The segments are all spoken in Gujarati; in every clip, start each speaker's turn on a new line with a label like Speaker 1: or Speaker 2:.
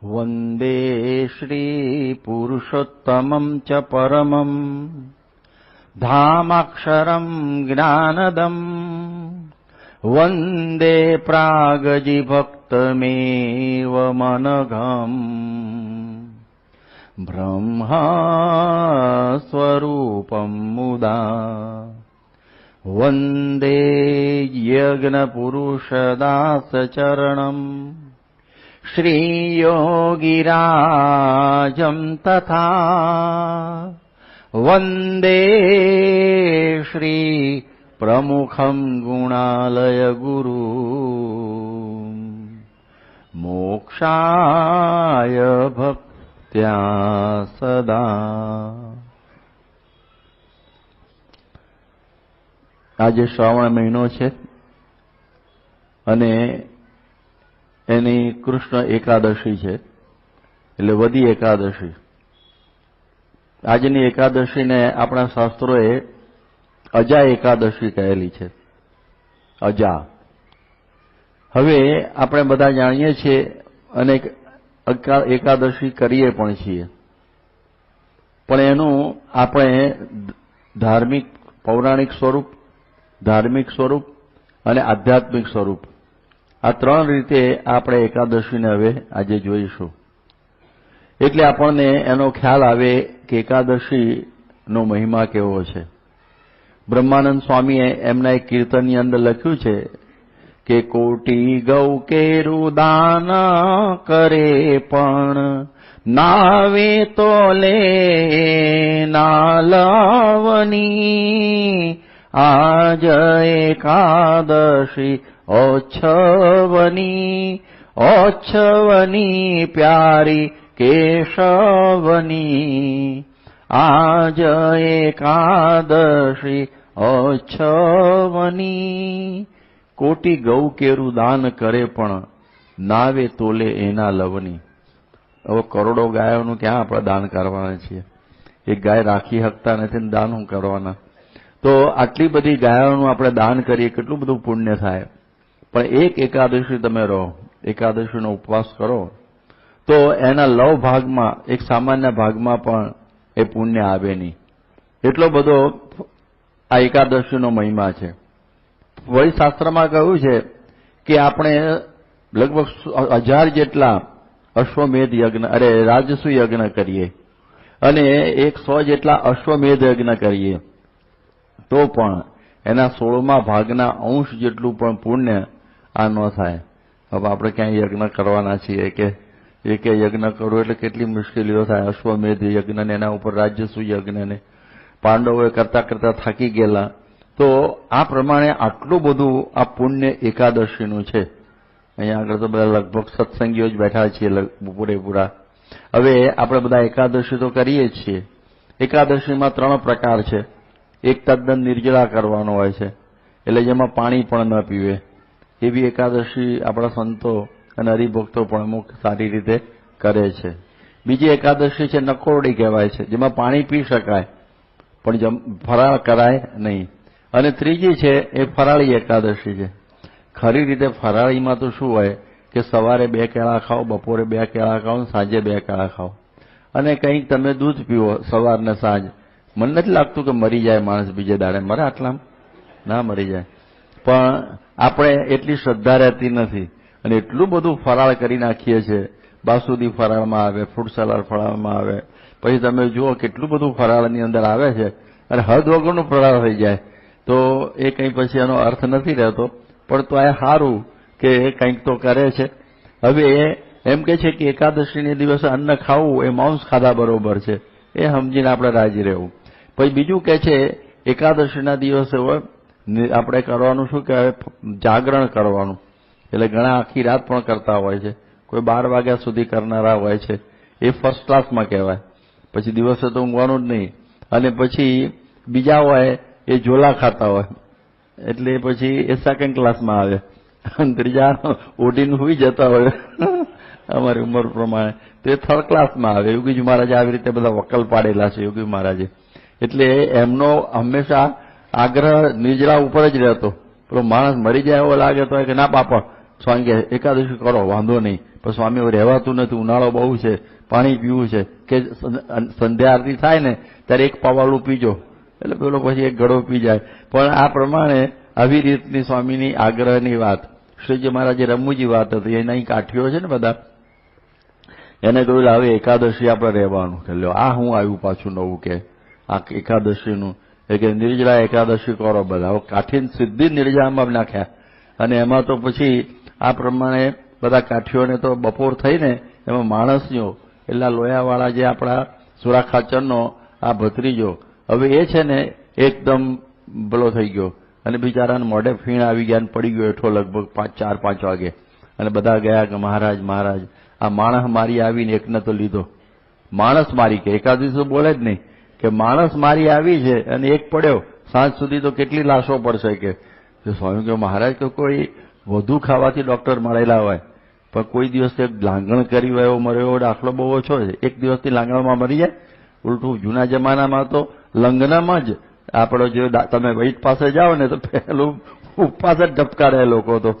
Speaker 1: वन्दे श्रीपुरुषोत्तमम् च परमम् धामाक्षरम् ज्ञानदम् वन्दे प्रागजिभक्तमेव मनघम् ब्रह्मस्वरूपम् मुदा वन्दे यज्ञपुरुषदासचरणम् श्रीयोगिराजम् तथा वन्दे श्रीप्रमुखम् गुणालयगुरु मोक्षाय भक्त्या सदा। આજે શ્રાવણ મહિનો છે અને એની કૃષ્ણ એકાદશી છે, એટલે વદી એકાદશી. આજની એકાદશીને આપણા શાસ્ત્રોએ અજા એકાદશી કહેલી છે. અજા. હવે આપણે બધા જાણીએ છીએ અને એકાદશી કરીએ પણ છીએ, પણ એનું આપણે ધાર્મિક પૌરાણિક સ્વરૂપ, ધાર્મિક સ્વરૂપ અને આધ્યાત્મિક સ્વરૂપ, આ ત્રણ રીતે આપણે એકાદશીને હવે આજે જોઈશું. એટલે આપણને એનો ખ્યાલ આવે કે એકાદશીનો મહિમા કેવો છે. બ્રહ્માનંદ સ્વામીએ એમના એક કીર્તનની અંદર લખ્યું છે કે કોટી ગૌ કેરું દાન કરે પણ નાવે તોલે ના લવની આજ એકાદશી ઓચ્છવની પ્યારી કેશવની આજ એકાદશી ઓચ્છવની. કોટી ગૌ કેરું દાન કરે પણ નાવે તોલે એના લવની. હવે કરોડો ગાયોનું ક્યાં આપણે દાન કરવાના છીએ? એક ગાય રાખી શકતા નથી ને દાન શું કરવાના? તો આટલી બધી ગાયોનું આપણે દાન કરીએ, કેટલું બધું પુણ્ય થાય. પણ એક એકાદશી તમે રહો, એકાદશીનો ઉપવાસ કરો તો એના લવ ભાગમાં, એક સામાન્ય ભાગમાં પણ એ પુણ્ય આવે નહીં. એટલો બધો આ એકાદશીનો મહિમા છે. વળી શાસ્ત્રમાં કહ્યું છે કે આપણે લગભગ 1000 જેટલા અશ્વમેધ યજ્ઞ, રાજસુ યજ્ઞ કરીએ અને 100 જેટલા અશ્વમેધ યજ્ઞ કરીએ તો પણ એના 16મા ભાગના અંશ જેટલું પણ પુણ્ય આ ન થાય. હવે આપણે ક્યાંય યજ્ઞ કરવાના છીએ કે યજ્ઞ કરવું એટલે કેટલી મુશ્કેલીઓ થાય. અશ્વમેધ યજ્ઞને, એના ઉપર રાજસુ યજ્ઞને પાંડવોએ કરતા કરતા થાકી ગયેલા. તો આ પ્રમાણે આટલું બધું આ પુણ્ય એકાદશીનું છે. અહીંયા આગળ તો બધા લગભગ સત્સંગીઓ જ બેઠા છીએ પૂરેપૂરા. હવે આપણે બધા એકાદશી તો કરીએ જ છીએ. એકાદશીમાં 3 પ્રકાર છે. એક તદ્દન નિર્જળા કરવાનો હોય છે, એટલે જેમાં પાણી પણ ન પીવે. એવી એકાદશી આપણા સંતો અને હરિભક્તો પણ અમુક સારી રીતે કરે છે. બીજી એકાદશી છે નકોરડી કહેવાય છે, જેમાં પાણી પી શકાય પણ ફરાળ કરાય નહીં. અને ત્રીજી છે એ ફરાળી એકાદશી છે. ખરી રીતે ફરાળીમાં તો શું હોય કે સવારે 2 કેળા ખાઓ, બપોરે 2 કેળા ખાઓ, સાંજે 2 કેળા ખાઓ અને કંઈક તમે દૂધ પીવો સવાર ને સાંજ. મને નથી લાગતું કે મરી જાય માણસ બીજે દાડે. મરે આટલામાં ના મરી જાય, પણ આપણે એટલી શ્રદ્ધા રહેતી નથી અને એટલું બધું ફરાળ કરી નાખીએ છીએ. બાસુદી ફરાળમાં આવે, ફ્રૂટ સલાડ ફરાળમાં આવે, પછી તમે જુઓ કેટલું બધું ફરાળની અંદર આવે છે અને હદ વગરનું ફરાળ થઈ જાય. તો એ કંઈ પછી એનો અર્થ નથી રહેતો. પણ તો આ સારું કે કંઈક તો કરે છે. હવે એમ કે છે કે એકાદશીને દિવસે અન્ન ખાવું એ માંસ ખાધા બરોબર છે, એ સમજીને આપણે રાજી રહેવું. પછી બીજું કે છે એકાદશીના દિવસે આપણે કરવાનું શું કહેવાય, જાગરણ કરવાનું. એટલે ઘણા આખી રાત પણ કરતા હોય છે, કોઈ 12 વાગ્યા સુધી કરનારા હોય છે. એ ફર્સ્ટ ક્લાસમાં કહેવાય. પછી દિવસે તો ઊંઘવાનું જ નહીં. અને પછી બીજા હોય એ ઝોલા ખાતા હોય, એટલે પછી એ સેકન્ડ ક્લાસમાં આવે. ત્રીજા ઓઢીને સુઈ જતા હોય અમારી ઉંમર પ્રમાણે, તો એ થર્ડ ક્લાસમાં આવે. યોગીજી મહારાજે આવી રીતે બધા વકલ પાડેલા છે યોગી મહારાજે. એટલે એમનો હંમેશા આગ્રહ નિર્જળા ઉપર જ રહેતો. પેલો માણસ મરી જાય એવો લાગે તો કે ના બાપા સ્વામી કહે એકાદશી કરો, વાંધો નહીં. પણ સ્વામી હવે રહેવાતું નથી, ઉનાળો બહુ છે, પાણી પીવું છે, કે સંધ્યા આરતી થાય ને ત્યારે એક પાવાળું પીજો. એટલે પેલો પછી એક ઘડો પી જાય. પણ આ પ્રમાણે આવી રીતની સ્વામીની આગ્રહની વાત, શ્રીજી મહારાજે રમૂજી વાત હતી. એના કાઠીઓ છે ને બધા, એને કહ્યું હવે એકાદશી આપણે રહેવાનું. એટલે આ હું આવ્યું પાછું નવું કે આ એકાદશીનું, એ કે નિર્જળા એકાદશી કરો બધા. હવે કાઠી સીધી નિર્જળામાં નાખ્યા. અને એમાં તો પછી આ પ્રમાણે બધા કાઠીઓને તો બપોર થઈને એમાં માણસનો એટલા લોયાવાળા જે આપણા સુરા ખાચરનો આ ભત્રીજો, હવે એ છે ને એકદમ ભલો થઈ ગયો અને બિચારાને મોઢે ફીણ આવી ગયા અને પડી ગયો હેઠો લગભગ 4-5 વાગે. અને બધા ગયા કે મહારાજ મહારાજ આ માણસ મારી આવીને એકને તો લીધો. માણસ મારી કે એકાદશી તો બોલે જ નહીં કે માણસ મારી આવી છે અને એક પડ્યો, સાંજ સુધી તો કેટલી લાશો પડશે કે. સ્વામી કે મહારાજ કે કોઈ વધુ ખાવાથી ડોક્ટર મળેલા હોય, પણ કોઈ દિવસ લાંગણ કરી હોય એવો મર્યો એવો દાખલો બહુ ઓછો છે. એક દિવસથી લાંગણમાં મરી જાય. ઉલટું જૂના જમાનામાં તો લંગનામાં જ આપણો જે તમે વૈદ પાસે જાઓ ને તો પહેલું ઉપવાસ જ ઝપકારે લોકો તો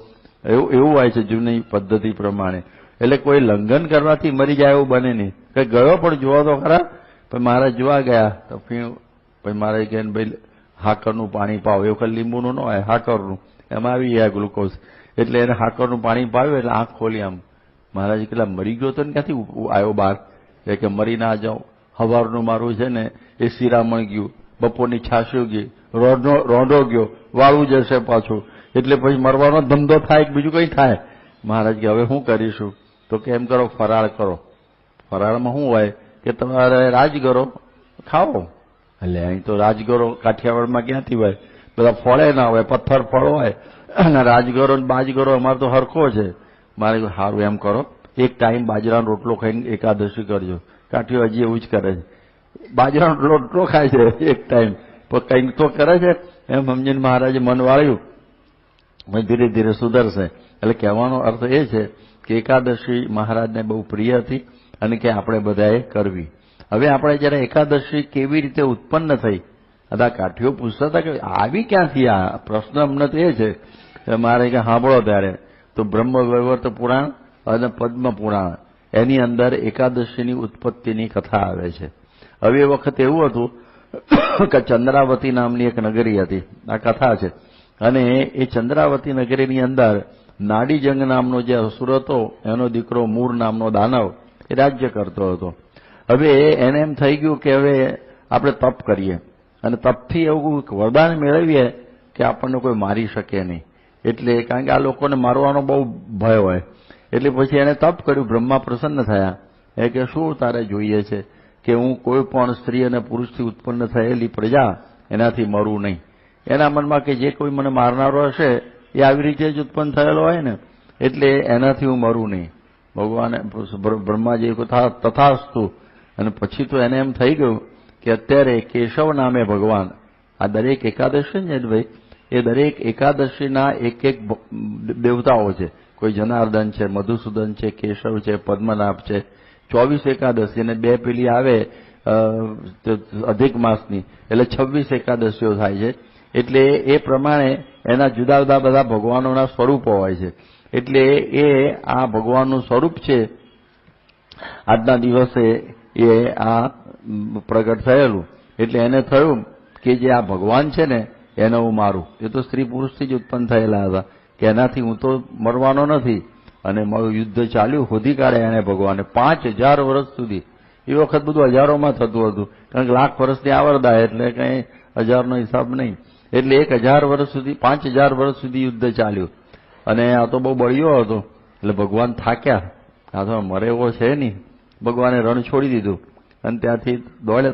Speaker 1: એવું હોય છે જૂની પદ્ધતિ પ્રમાણે. એટલે કોઈ લંઘન કરવાથી મરી જાય એવું બને નહીં. કઈ ગયો પણ જોવા તો ખરા. પણ મહારાજ જોવા ગયા તો પછી મહારાજ કહે ભાઈ હાકરનું પાણી પાવ. એવું ખાલી લીંબુનું ન હોય, હાકરનું, એમાં આવી ગયા ગ્લુકોઝ. એટલે એને હાકરનું પાણી પાવ્યું એટલે આંખ ખોલી. આમ મહારાજ કેટલા મરી ગયો તો ક્યાંથી આવ્યો બહાર? કે મરી ના જાઉં, હવારનું મારું છે ને એ શિરામણ ગયું, બપોરની છાસ્યું ગઈ, રોંઢો ગયો, વાળું જશે પાછું. એટલે પછી મરવાનો ધંધો થાય કે બીજું કઈ થાય. મહારાજ કે હવે શું કરીશું? તો કે એમ કરો ફરાળ કરો. ફરાળમાં શું હોય કે તમારે રાજગરો ખાઓ. એટલે અહીં તો રાજગરો કાઠિયાવાડમાં ક્યાંથી હોય? બધા ફળે ના હોય, પથ્થર ફળ હોય. અને રાજગરો બાજગરો અમારે તો હરખો છે. મારે સારું એમ કરો એક ટાઈમ બાજરાનો રોટલો ખાઈને એકાદશી કરજો. કાઠીઓ હજી એવું જ કરે છે, બાજરાનો રોટલો ખાય છે એક ટાઈમ, પણ કંઈક તો કરે છે. એમ સમજીને મહારાજે મન વાળ્યું, ધીરે ધીરે સુધરશે. એટલે કહેવાનો અર્થ એ છે કે એકાદશી મહારાજને બહુ પ્રિય હતી અને કે આપણે બધાએ કરવી. હવે આપણે જયારે એકાદશી કેવી રીતે ઉત્પન્ન થઈ, બધા કાઠીઓ પૂછતા હતા કે આવી ક્યાંથી આ પ્રશ્ન. અમને તો એ છે મારે કે સાંભળો ત્યારે તો બ્રહ્મ વૈવર્ત પુરાણ અને પદ્મ પુરાણ એની અંદર એકાદશીની ઉત્પત્તિની કથા આવે છે. હવે એ વખતે એવું હતું કે ચંદ્રાવતી નામની એક નગરી હતી, આ કથા છે. અને એ ચંદ્રાવતી નગરીની અંદર નાડીજંગ નામનો જે અસુર હતો એનો દીકરો મૂર નામનો દાનવ એ રાજ્ય કરતો હતો. હવે એને એમ થઈ ગયું કે હવે આપણે તપ કરીએ અને તપથી એવું વરદાન મેળવીએ કે આપણને કોઈ મારી શકે નહીં. એટલે કારણ કે આ લોકોને મારવાનો બહુ ભય હોય. એટલે પછી એને તપ કર્યું. બ્રહ્મા પ્રસન્ન થયા. એ કે શું તારે જોઈએ છે? કે હું કોઈ પણ સ્ત્રી અને પુરુષથી ઉત્પન્ન થયેલી પ્રજા એનાથી મરું નહીં. એના મનમાં કે જે કોઈ મને મારનારો હશે એ આવી રીતે જ ઉત્પન્ન થયેલો હોય ને, એટલે એનાથી હું મરું નહીં. ભગવાને બ્રહ્માજી તથાસ્તુ. અને પછી તો એને એમ થઈ ગયું કે અત્યારે કેશવ નામે ભગવાન, આ દરેક એકાદશી ને ભાઈ, એ દરેક એકાદશીના એક એક દેવતાઓ છે. કોઈ જનાર્દન છે, મધુસૂદન છે, કેશવ છે, પદ્મનાભ છે. 24 એકાદશી અને 2 પેલી આવે અધિક માસની, એટલે 26 એકાદશીઓ થાય છે. એટલે એ પ્રમાણે એના જુદા જુદા બધા ભગવાનોના સ્વરૂપો હોય છે. એટલે એ આ ભગવાનનું સ્વરૂપ છે. આજના દિવસે એ આ પ્રગટ થયેલું. એટલે એને થયું કે જે આ ભગવાન છે ને એને હું મારું. એ તો સ્ત્રી પુરુષથી જ ઉત્પન્ન થયેલા હતા કે એનાથી હું તો મરવાનો નથી. અને મારું યુદ્ધ ચાલ્યું, શોધી કાઢે એને ભગવાને 5000 વર્ષ સુધી. એ વખત બધું હજારોમાં થતું હતું, કારણ કે લાખ વર્ષની આવરદા એટલે કંઈ હજારનો હિસાબ નહીં. એટલે 1000 વર્ષ સુધી, 5000 વર્ષ સુધી યુદ્ધ ચાલ્યું. અને આ તો બહુ બળિયો હતો. એટલે ભગવાન થાક્યા, આ તો મરે એવો છે નહીં. ભગવાને રણ છોડી દીધું અને ત્યાંથી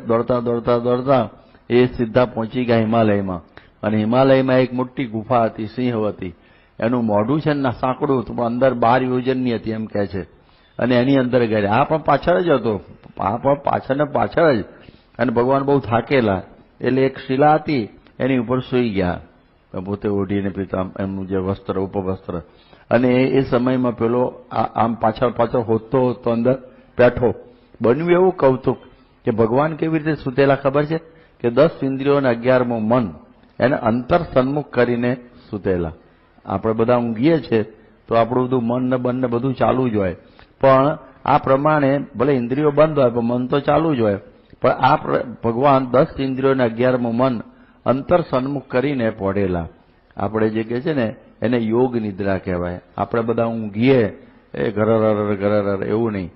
Speaker 1: દોડતા એ સીધા પહોંચી ગયા હિમાલયમાં. અને હિમાલયમાં એક મોટી ગુફા હતી, સિંહવતી. એનું મોઢું છે ને સાંકડું હતું, પણ અંદર 12 યોજનની હતી એમ કહે છે. અને એની અંદર ગયા. આ પણ પાછળ જ હતો, આ પણ પાછળ જ. અને ભગવાન બહુ થાકેલા એટલે એક શિલા હતી એની ઉપર સૂઈ ગયા, પોતે ઓઢીને પીતા એમનું જે વસ્ત્ર ઉપવસ્ત્ર. અને એ સમયમાં પેલો આમ પાછળ હોતો અંદર બેઠો. બન્યું એવું કૌતુક કે ભગવાન કેવી રીતે સૂતેલા ખબર છે? કે 10 ઇન્દ્રિયો અને 11મું મન એને અંતર સન્મુખ કરીને સૂતેલા. આપણે બધા ઊંઘીએ છીએ તો આપણું બધું મન ને બંધ ને બધું ચાલુ જ હોય. પણ આ પ્રમાણે ભલે ઇન્દ્રિયો બંધ હોય પણ મન તો ચાલુ જ હોય. પણ આ ભગવાન 10 ઇન્દ્રિયોને 11મું મન અંતર સન્મુખ કરીને પડેલા. આપણે જે કહે છે ને એને યોગ નિદ્રા કહેવાય. આપણે બધા ઊંઘીએ એ ઘરર એવું નહીં,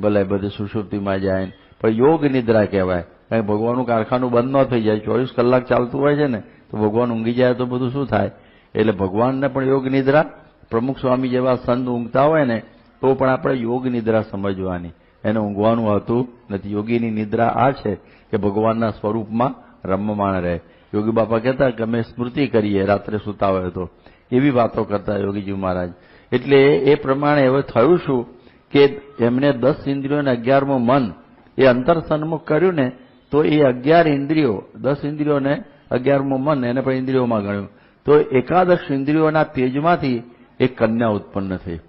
Speaker 1: ભલે બધે સુષુપ્તિમાં જાય, પણ યોગ નિદ્રા કહેવાય. કારણ કે ભગવાનનું કારખાનું બંધ ન થઈ જાય, 24 કલાક ચાલતું હોય છે ને, તો ભગવાન ઊંઘી જાય તો બધું શું થાય? એટલે ભગવાનને પણ યોગ નિદ્રા, પ્રમુખ સ્વામી જેવા સંત ઊંઘતા હોય ને તો પણ આપણે યોગ નિદ્રા સમજવાની, એને ઊંઘવાનું હતું નથી. યોગીની નિદ્રા આ છે કે ભગવાનના સ્વરૂપમાં રમમાણ રહે. યોગી બાપા કહેતા કે અમે સ્મૃતિ કરીએ રાત્રે સૂતા હોય તો, એવી વાતો કરતા યોગીજી મહારાજ. એટલે એ પ્રમાણે હવે થયું શું કે એમને 10 ઇન્દ્રિયોને 11મું મન એ અંતર સન્મુખ કર્યું ને, તો એ 11 ઇન્દ્રિયો, 10 ઇન્દ્રિયોને 11મું મન એને પણ ઇન્દ્રિયોમાં ગણ્યું, તો 11 ઇન્દ્રિયોના તેજમાંથી એક કન્યા ઉત્પન્ન થઈ.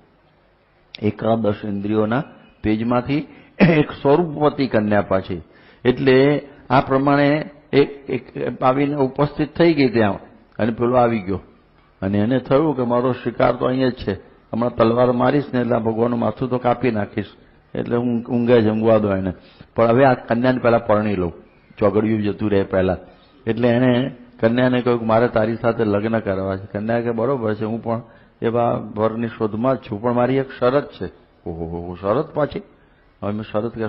Speaker 1: 11 ઇન્દ્રિયોના તેજમાંથી એક સ્વરૂપવતી કન્યા પાછી. એટલે આ પ્રમાણે એક આવીને ઉપસ્થિત થઈ ગઈ ત્યાં, અને પેલો આવી ગયો, અને એને થયું કે મારો શિકાર તો અહીંયા જ છે, હમણાં તલવાર મારીશ ને એટલે ભગવાનનું માથું તો કાપી નાખીશ, એટલે હું ઊંઘે જ ઊંઘવા દો એને. પણ હવે આ કન્યાને પહેલા પરણી લઉં, ચોગડિયું જતું રહે પહેલા. એટલે એને કન્યાને કહ્યું કે મારે તારી સાથે લગ્ન કરવા છે. કન્યા કે બરોબર છે, હું પણ એવા વરની શોધમાં જ છું, પણ મારી એક શરત છે. ઓહો, શરત પાછી? હવે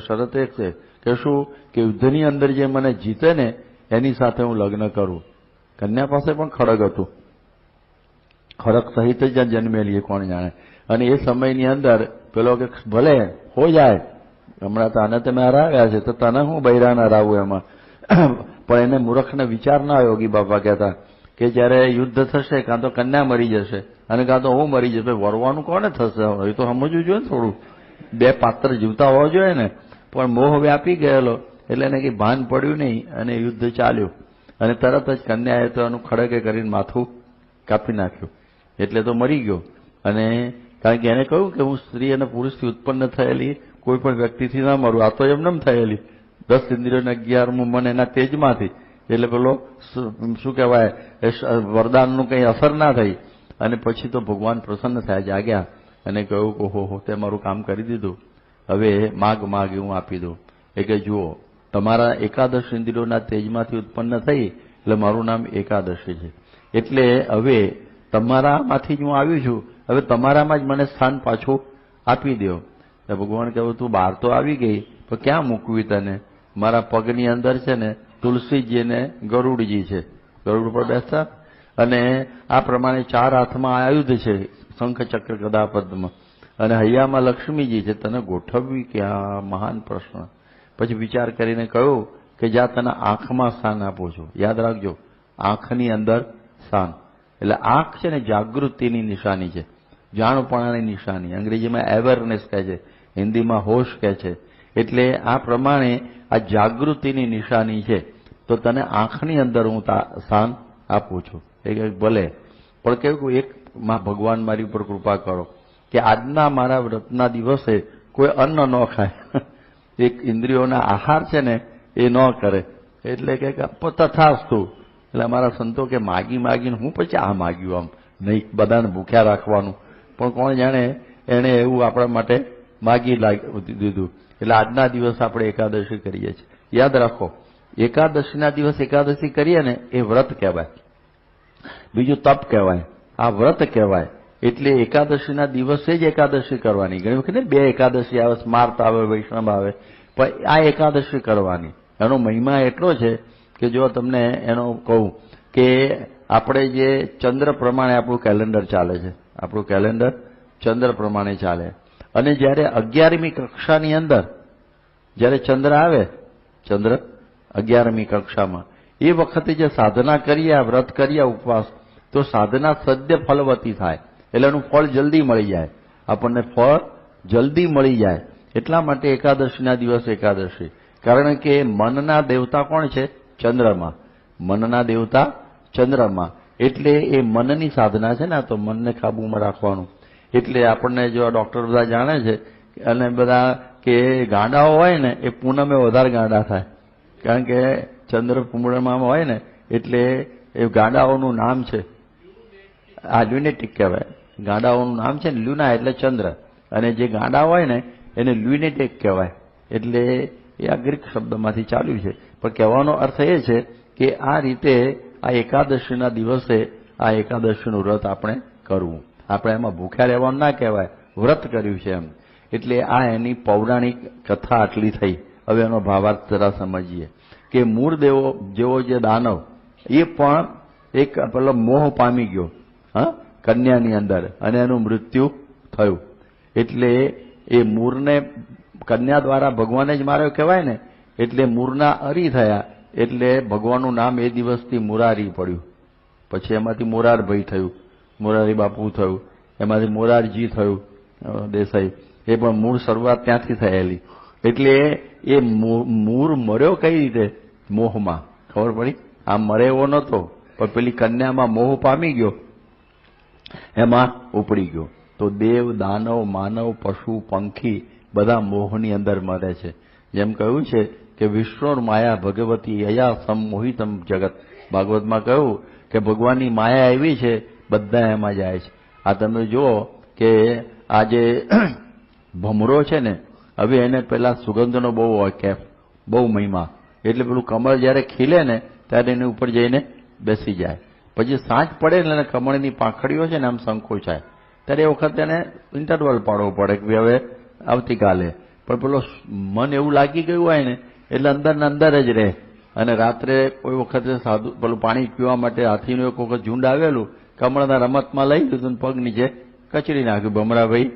Speaker 1: શરત એક છે કે શું? કે યુદ્ધની અંદર જે મને જીતે ને એની સાથે હું લગ્ન કરું. કન્યા પાસે પણ ખડગ હતું, ખડગ સહિત જ જન્મેલી, કોણ જાણે. અને એ સમયની અંદર પેલો કે ભલે હો જાય, હમણાં તને તમે હરાવ્યા છે તો તને હું બૈરાને હરાવું એમાં. પણ એને મૂર્ખને વિચાર ના આવ્યો. યોગી બાપા કહેતા કે જયારે યુદ્ધ થશે કાં તો કન્યા મરી જશે અને કાં તો હું મરી જશે, વરવાનું કોને થશે? એ તો સમજવું જોઈએ ને થોડું, બે પાત્ર જીવતા હોવા જોઈએ ને. પણ મોહ વ્યાપી ગયેલો એટલે એને કંઈ ભાન પડ્યું નહીં અને યુદ્ધ ચાલ્યું, અને તરત જ કન્યાએ તો એનું ખડગે કરીને માથું કાપી નાખ્યું, એટલે તો મરી ગયો. અને કારણ કે એને કહ્યું કે હું સ્ત્રી અને પુરુષથી ઉત્પન્ન થયેલી કોઈ પણ વ્યક્તિથી ના મરું, આ તો એમને થયેલી 10 ઇન્દ્રિયોને 11મું મન એના તેજમાંથી. એટલે પેલો શું કહેવાય, વરદાનનું કંઈ અસર ના થઈ. અને પછી તો ભગવાન પ્રસન્ન થયા, જાગ્યા અને કહ્યું કે ઓહો, તે મારું કામ કરી દીધું, હવે માગ હું આપી દઉં. એ કે જુઓ, તમારા 11 ઇન્દ્રિયોના તેજમાંથી ઉત્પન્ન થઈ એટલે મારું નામ એકાદશી છે. એટલે હવે તમારામાંથી જ હું આવ્યું છું, હવે તમારામાં જ મને સ્થાન પાછું આપી દો. તો ભગવાન કહ્યું તું બહાર તો આવી ગઈ, તો ક્યાં મૂકવી તને? મારા પગની અંદર છે ને તુલસીજી ને ગરુડજી છે, ગરુડ પર બેસતા. અને આ પ્રમાણે 4 હાથમાં આયુધ છે, શંખ ચક્ર ગદા પદ્મ, અને હૈયામાં લક્ષ્મીજી છે. તને ગોઠવવી ક્યાં? મહાન પ્રશ્ન. પછી વિચાર કરીને કહ્યું કે જ્યાં તને આંખમાં સ્થાન આપું છું. યાદ રાખજો, આંખની અંદર સ્થાન. એટલે આંખ છે ને જાગૃતિની નિશાની છે, જાણપણાની નિશાની. અંગ્રેજીમાં એવરનેસ કહે છે, હિન્દીમાં હોશ કહે છે. એટલે આ પ્રમાણે આ જાગૃતિની નિશાની છે, તો તને આંખની અંદર હું સ્થાન આપું છું. એ કહે ભલે, પણ કેવું એક ભગવાન મારી ઉપર કૃપા કરો કે આજના મારા વ્રતના દિવસે કોઈ અન્ન ન ખાય, એક ઇન્દ્રિયોના આહાર છે ને એ ન કરે. એટલે કે તથાસ્તુ. એટલે અમારા સંતો કે માગીને હું પછી આ માગ્યું, આમ નહીં બધાને ભૂખ્યા રાખવાનું. પણ કોણ જાણે એને એવું આપણા માટે માગી દીધું. એટલે આજના દિવસ આપણે એકાદશી કરીએ છીએ. યાદ રાખો, એકાદશીના દિવસ એકાદશી કરીએ ને એ વ્રત કહેવાય, બીજું તપ કહેવાય, આ વ્રત કહેવાય. એટલે એકાદશીના દિવસે જ એકાદશી કરવાની. ઘણી વખત ને 2 એકાદશી આવે, સ્માર્ત આવે, વૈષ્ણવ આવે, પણ આ એકાદશી કરવાની. એનો મહિમા એટલો છે કે જો તમને એનો કહું કે આપણે જે ચંદ્ર પ્રમાણે આપણું કેલેન્ડર ચાલે છે, આપણું કેલેન્ડર ચંદ્ર પ્રમાણે ચાલે. અને જ્યારે 11મી કક્ષાની અંદર જ્યારે ચંદ્ર આવે, ચંદ્ર 11મી કક્ષામાં, એ વખતે જે સાધના કરીએ, વ્રત કરીએ, ઉપવાસ, તો સાધના સદ્ય ફલવતી થાય. એટલે એનું ફળ જલ્દી મળી જાય, આપણને ફળ જલ્દી મળી જાય. એટલા માટે એકાદશીના દિવસ એકાદશી. કારણ કે મનના દેવતા કોણ છે? ચંદ્રમા. મનના દેવતા ચંદ્રમા. એટલે એ મનની સાધના છે ને, તો મનને કાબૂમાં રાખવાનું. એટલે આપણને જો આ ડોક્ટર બધા જાણે છે, અને બધા કે ગાંડાઓ હોય ને એ પૂનમે વધારે ગાંડા થાય, કારણ કે ચંદ્ર પૂર્ણિમામાં હોય ને, એટલે એ ગાંડાઓનું નામ છે આ લ્યુનેટિક કહેવાય. ગાંડાઓનું નામ છે ને લ્યુના એટલે ચંદ્ર, અને જે ગાંડા હોય ને એને લ્યુનેટિક કહેવાય. એટલે એ આ ગ્રીક શબ્દમાંથી ચાલ્યું છે, પણ કહેવાનો અર્થ એ છે કે આ રીતે આ એકાદશીના દિવસે આ એકાદશીનું વ્રત આપણે કરવું. આપણે એમાં ભૂખ્યા રહેવાનું ના કહેવાય, વ્રત કર્યું છે એમ. એટલે આ એની પૌરાણિક કથા આટલી થઈ. હવે એનો ભાવાર્થ જરા સમજીએ કે મૂળદેવો જેવો જે દાનવ એ પણ એક પેલો મોહ પામી ગયો કન્યાની અંદર, અને એનું મૃત્યુ થયું. એટલે એ મૂરને કન્યા દ્વારા ભગવાને જ માર્યો કહેવાય ને, એટલે મૂરના અરી થયા, એટલે ભગવાનનું નામ એ દિવસથી મુરારી પડ્યું. પછી એમાંથી મોરારભાઈ થયું, મોરારી બાપુ થયું, એમાંથી મોરારજી થયું દેસાઈ. એ પણ મૂળ શરૂઆત ત્યાંથી થયેલી. એટલે એ મૂર મર્યો કઈ રીતે? મોહમાં. ખબર પડી? આમ મરે એવો નહોતો, પણ પેલી કન્યામાં મોહ પામી ગયો, એમાં ઉપડી ગયો. તો દેવ, દાનવ, માનવ, પશુ, પંખી બધા મોહની અંદર મરે છે. જેમ કહ્યું છે કે વિષ્ણુર માયા ભગવતી અયા સંમોહિતમ જગત. ભાગવતમાં કહ્યું કે ભગવાનની માયા એવી છે, બધા એમાં જાય છે. આ તમે જુઓ કે આ જે ભમરો છે ને, હવે એને પેલા સુગંધનો બહુ હોય કે બહુ મહિમા. એટલે પેલું કમળ જયારે ખીલે ને ત્યારે એની ઉપર જઈને બેસી જાય. પછી સાંજ પડે ને કમળની પાંખડીઓ છે ને આમ સંકોચાય, ત્યારે એ વખત એને ઇન્ટરવલ પાડવો પડે કે હવે આવતીકાલે. પણ પેલો મન એવું લાગી ગયું હોય ને એટલે અંદર ને અંદર જ રહે. અને રાત્રે કોઈ વખતે સાધુ પેલું પાણી પીવા માટે હાથીનું એક વખત ઝુંડ આવેલું, કમળના રમતમાં લઈ લીધું, પગ નીચે કચડી નાખ્યું, ભમરાભાઈ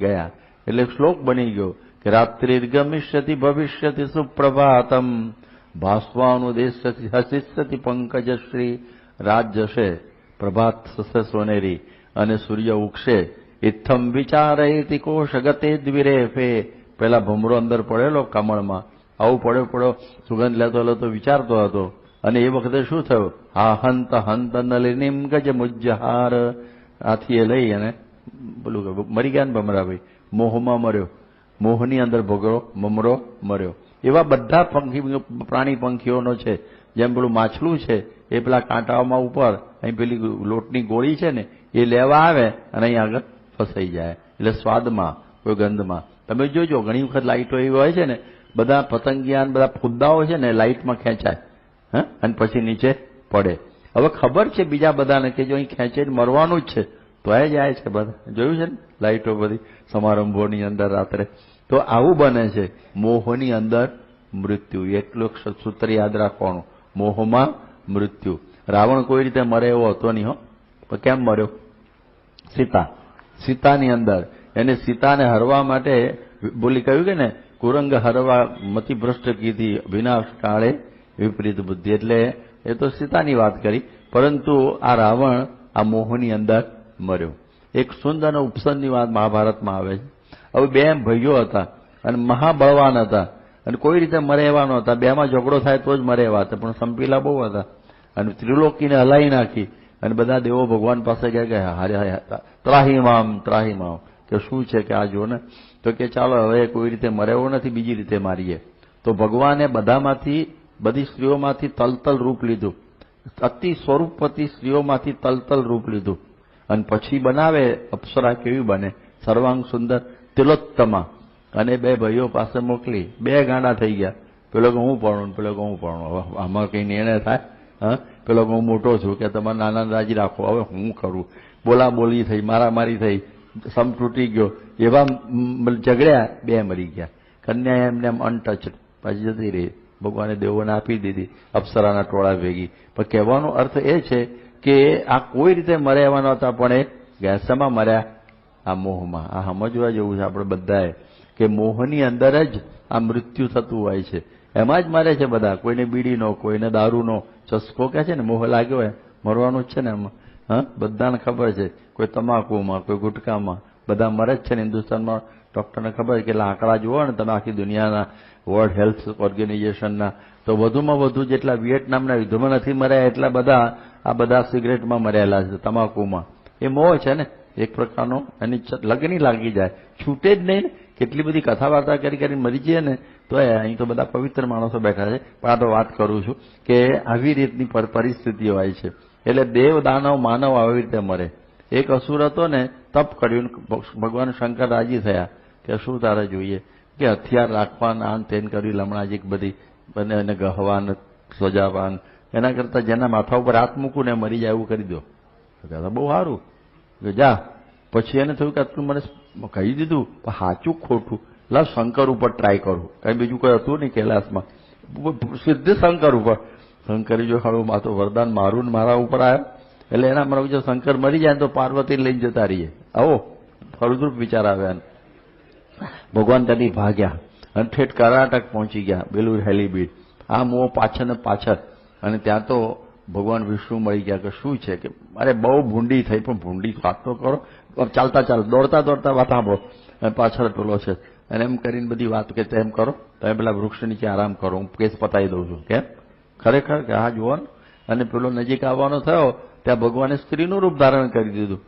Speaker 1: ગયા. એટલે શ્લોક બની ગયો કે રાત્રિર્ગમિષ્યતિ ભવિષ્યતિ સુપ્રભાતમ ભાસ્વાનુદેશ્યતિ હસિષ્યતિ પંકજશ્રી. રાત જશે, પ્રભાત થશે સોનેરી, અને સૂર્ય ઉગશે. ઇત્થમ વિચારયતિ કોશ ગતે દ્વિરેફે. પેલા ભમરો અંદર પડેલો કમળમાં, આવું પડ્યો સુગંધ લેતો લેતો વિચારતો હતો. અને એ વખતે શું થયું? હા હંત હંત નલિનીમ ગજ મુજ્જહાર. હાથીએ લઈ અને પેલું મરી ગયા ને ભમરાભાઈ, મોહમાં મર્યો. મોહની અંદર ભમરો મર્યો. એવા બધા પ્રાણી પંખીઓનો છે. જેમ પેલું માછલું છે એ પેલા કાંટાઓમાં ઉપર અહીં પેલી લોટની ગોળી છે ને એ લેવા આવે અને અહીં આગળ ફસાઈ જાય. એટલે સ્વાદમાં કોઈ ગંધમાં. તમે જોજો ઘણી વખત લાઈટો એવી હોય છે ને, બધા પતંગિયા બધા ફુદ્દાઓ છે ને લાઈટમાં ખેંચાય અને પછી નીચે પડે. હવે ખબર છે બીજા બધાને કે જો અહીં ખેંચીને મરવાનું જ છે, તો એ જાય છે બધા. જોયું છે ને લાઈટો બધી સમારંભોની અંદર રાત્રે. તો આવું બને છે મોહની અંદર મૃત્યુ. એટલું સૂત્ર યાદ રાખવાનું, મોહમાં મૃત્યુ. રાવણ કોઈ રીતે મરે એવો હતો નહીં હો. પણ કેમ મર્યો? સીતાની અંદર એને સીતાને હરવા માટે બોલી કહ્યું કે ને કુરંગ હરવા મતિભ્રષ્ટ કીધી વિનાશ કાળે વિપરીત બુદ્ધિ. એટલે એ તો સીતાની વાત કરી, પરંતુ આ રાવણ આ મોહની અંદર મર્યો. એક સુંદર ઉપસનની વાત મહાભારતમાં આવે છે. હવે બે ભાઈઓ હતા અને મહાબળવાન હતા, અને કોઈ રીતે મરે એવા નહોતા. બેમાં ઝઘડો થાય તો જ મરે એવા હતા, પણ સંપીલા બહુ હતા. અને ત્રિલોકીને હલાવી નાખી. અને બધા દેવો ભગવાન પાસે ગયા કે હારે ત્રાહીમામ કે શું છે કે આ જો ને. તો કે ચાલો હવે કોઈ રીતે મરે એવો નથી, બીજી રીતે મારીએ. તો ભગવાને બધી સ્ત્રીઓમાંથી તલતલ રૂપ લીધું, અતિ સ્વરૂપવતી સ્ત્રીઓમાંથી તલતલ રૂપ લીધું, અને પછી બનાવે અપ્સરા કેવી બને, સર્વાંગ સુંદર તિલોત્તમા. અને બે ભાઈઓ પાસે મોકલી. બે ગાંડા થઈ ગયા. પેલો કે હું પરણું, પેલો કે હું પરણું. હવે આમાં કઈ નિર્ણય થાય? પેલો કે હું મોટો છું કે તમારે નાના રાજી રાખો. હવે હું કરું? બોલાબોલી થઈ, મારામારી થઈ, સમ તૂટી ગયો. એવા ઝઘડ્યા, બે મરી ગયા. કન્યા એમને એમ અનટચડ પાછી જતી રહી. ભગવાને દેવોને આપી દીધી અપ્સરાના ટોળા ભેગી. પણ કહેવાનો અર્થ એ છે કે આ કોઈ રીતે મરે એવા નહોતા, પણ એ ગેસમાં મર્યા આ મોહમાં. આ સમજવા જેવું છે આપણે બધાએ કે મોહની અંદર જ આ મૃત્યુ થતું હોય છે. એમાં જ મરે છે બધા. કોઈને બીડીનો, કોઈને દારૂનો ચસ્કો કે છે ને, મોહ લાગ્યો હોય, મરવાનું જ છે ને એમાં. બધાને ખબર છે. કોઈ તમાકુમાં, કોઈ ગુટકામાં, બધા મરે જ છે ને. હિન્દુસ્તાનમાં ડોક્ટરને ખબર છે કેટલા આંકડા જુઓ ને તમે આખી દુનિયાના વર્લ્ડ હેલ્થ ઓર્ગેનાઇઝેશનના, તો વધુમાં વધુ જેટલા વિયેટનામના યુદ્ધમાં નથી મર્યા એટલા બધા આ બધા સિગરેટમાં મરેલા છે, તમાકુમાં. એ મોહ છે ને એક પ્રકારનો. એની લગની લાગી જાય, છૂટે જ નહીં ને. કેટલી બધી કથા વાર્તા કરીને મરી જઈએ ને તો અહીં તો બધા પવિત્ર માણસો બેઠા છે, પણ આ તો વાત કરું છું કે આવી રીતની પરિસ્થિતિ હોય છે. એટલે દેવ, દાનવ, માનવ આવી રીતે મરે. એક અસુર હતો ને તપ કર્યું, ભગવાન શંકર રાજી થયા કે શું તારે જોઈએ, કે હથિયાર રાખવાના આન તેન કરી લમણાજીક બધી બને એને ગહવાન સજાવાન, એના કરતા જેના માથા ઉપર હાથ મૂકું ને મરી જાય એવું કરી દો. બહુ સારું જા. પછી એને થયું કે તું મને કહી દીધું પણ સાચું ખોટું, લાવ શંકર ઉપર ટ્રાય કરું. કઈ બીજું કોઈ હતું નહીં કૈલાસમાં, સીધે શંકર ઉપર. શંકરે જો હારું માથું વરદાન મારું ને મારા ઉપર આવ્યો એટલે એના મને જો શંકર મરી જાય તો પાર્વતી લઈને જતા રહીએ. આવો ફળદ્રુપ વિચાર આવ્યા. ભગવાન ત્યાંથી ભાગ્યા અને ઠેઠ કર્ણાટક પહોંચી ગયા, બેલુર હેલીબીડ. આ મોહ પાછળ ને પાછળ. અને ત્યાં તો ભગવાન વિષ્ણુ મળી ગયા કે શું છે, કે અરે બહુ ભૂંડી થઈ, પણ ભૂંડી વાત તો કરો, ચાલતા ચાલ દોડતા દોડતા વાત સાંભળો, અને પાછળ પેલો છે. અને એમ કરીને બધી વાત કે તેમ કરો, તમે પેલા વૃક્ષ નીચે આરામ કરો, હું કેસ પતાવી દઉં છું. કેમ? ખરેખર કે હા જુઓ ને. અને પેલો નજીક આવવાનો થયો ત્યાં ભગવાને સ્ત્રીનું રૂપ ધારણ કરી દીધું.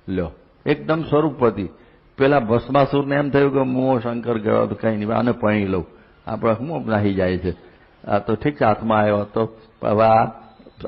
Speaker 1: લ્યો એકદમ સ્વરૂપવતી. પેલા ભસ્માસુરને એમ થયું કે હું શંકર ગયો તો કઈ નહીં, આને પણી લઉં, આપણે હું નાહી જાય છે. આ તો ઠીક છે હાથમાં આવ્યો તો હવે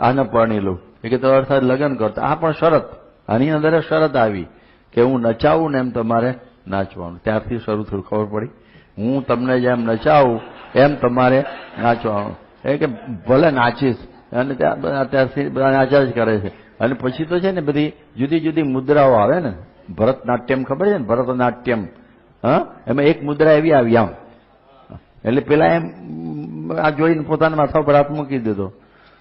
Speaker 1: આને પરણી લઉં. એ કે તો અર્થાત લગ્ન કરતા. આ પણ શરત, આની અંદર શરત આવી કે હું નચાવું ને એમ તમારે નાચવાનું. ત્યારથી શરૂ થયું, ખબર પડી હું તમને જેમ નચાવું એમ તમારે નાચવાનું. એ કે ભલે નાચીશ, અને ત્યારથી બધા નાચ્યા જ કરે છે. અને પછી તો છે ને બધી જુદી જુદી મુદ્રાઓ આવે ને, ભરતનાટ્યમ ખબર છે ને, ભરતનાટ્યમ. હા, એમાં એક મુદ્રા એવી આવી આમ, એટલે પેલા એમ આ જોઈને પોતાના માથા ઉપર હાથ મૂકી દીધો,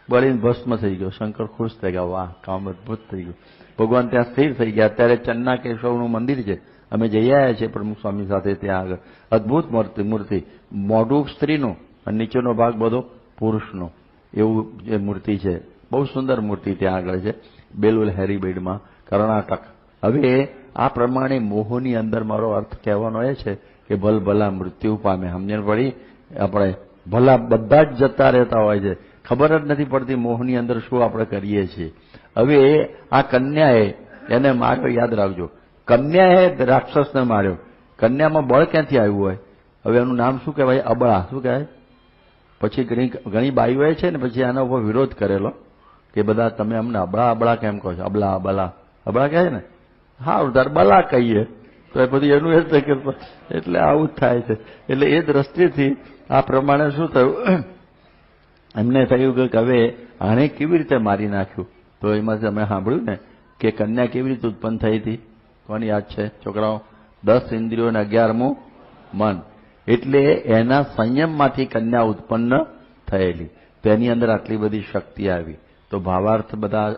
Speaker 1: બળીને ભસ્મ થઈ ગયો. શંકર ખુશ થઈ ગયા, વાહ કામ અદભુત થઈ ગયું. ભગવાન ત્યાં સ્થિર થઈ ગયા. અત્યારે ચન્ના કેશવનું મંદિર છે, અમે જઈ આવ્યા છીએ પ્રમુખ સ્વામી સાથે. ત્યાં આગળ અદભુત મૂર્તિ, મોઢું સ્ત્રીનું અને નીચેનો ભાગ બધો પુરુષનો, એવું જે મૂર્તિ છે, બહુ સુંદર મૂર્તિ ત્યાં આગળ છે, બેલુર હેલીબીડમાં, કર્ણાટક. હવે આ પ્રમાણે મોહની અંદર મારો અર્થ કહેવાનો એ છે કે ભલભલા મૃત્યુ પામે. સમજણ પડી? આપણે ભલા બધા જ જતા રહેતા હોય છે, ખબર જ નથી પડતી મોહની અંદર શું આપણે કરીએ છીએ. હવે આ કન્યાએ એને માર્યો, યાદ રાખજો, કન્યાએ રાક્ષસને માર્યો. કન્યામાં બળ ક્યાંથી આવ્યું હોય? હવે એનું નામ શું કહેવાય? અબળા. શું કહેવાય? પછી ઘણી બાઈઓએ છે ને પછી આના ઉપર વિરોધ કરેલો કે બધા તમે અમને અબળા અબળા કેમ કહો છો? અબલા અબલા અબળા કહે છે ને, હા ઉધાર બલા કહીએ તો એ બધું એનું એ જ કે એટલે આવું જ થાય છે. એટલે એ દ્રષ્ટિથી આ પ્રમાણે શું થયું, એમને થયું કે હવે આને કેવી રીતે મારી નાખ્યું. તો એમાંથી અમે સાંભળ્યું ને કે કન્યા કેવી રીતે ઉત્પન્ન થઈ હતી. કોની યાદ છે છોકરાઓ? 10 ઇન્દ્રિયો ને 11મું મન. એટલે એના સંયમમાંથી કન્યા ઉત્પન્ન થયેલી. તેની અંદર આટલી બધી શક્તિ આવી. તો ભાવાર્થ બધા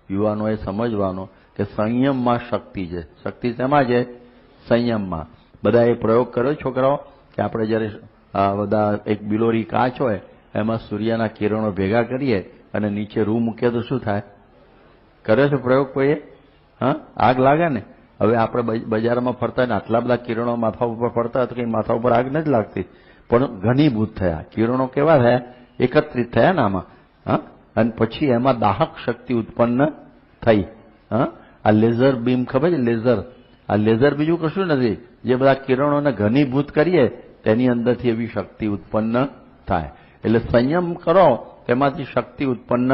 Speaker 1: યુવાનોએ સમજવાનો કે સંયમમાં શક્તિ છે. શક્તિ શેમાં છે? સંયમમાં. બધા એ પ્રયોગ કર્યો છોકરાઓ કે આપણે જયારે બધા એક બિલોરી કાચ હોય એમાં સૂર્યના કિરણો ભેગા કરીએ અને નીચે રૂ મૂકીએ તો શું થાય? કર્યો છે પ્રયોગ કોઈએ? હા, આગ લાગે ને. હવે આપણે બજારમાં ફરતા ને આટલા બધા કિરણો માથા ઉપર ફરતા તો કઈ માથા ઉપર આગ નથી લાગતી, પણ ઘનીભૂત થયા કિરણો. કેવા થયા? એકત્રિત થયા ને આમાં. હા, અને પછી એમાં દાહક શક્તિ ઉત્પન્ન થઈ. હા, આ લેઝર બીમ ખબર છે? લેઝર. આ લેઝર બીજું કશું નથી, જે બધા કિરણોને ઘનીભૂત કરીએ તેની અંદરથી એવી શક્તિ ઉત્પન્ન થાય. એટલે સંયમ કરો તેમાંથી શક્તિ ઉત્પન્ન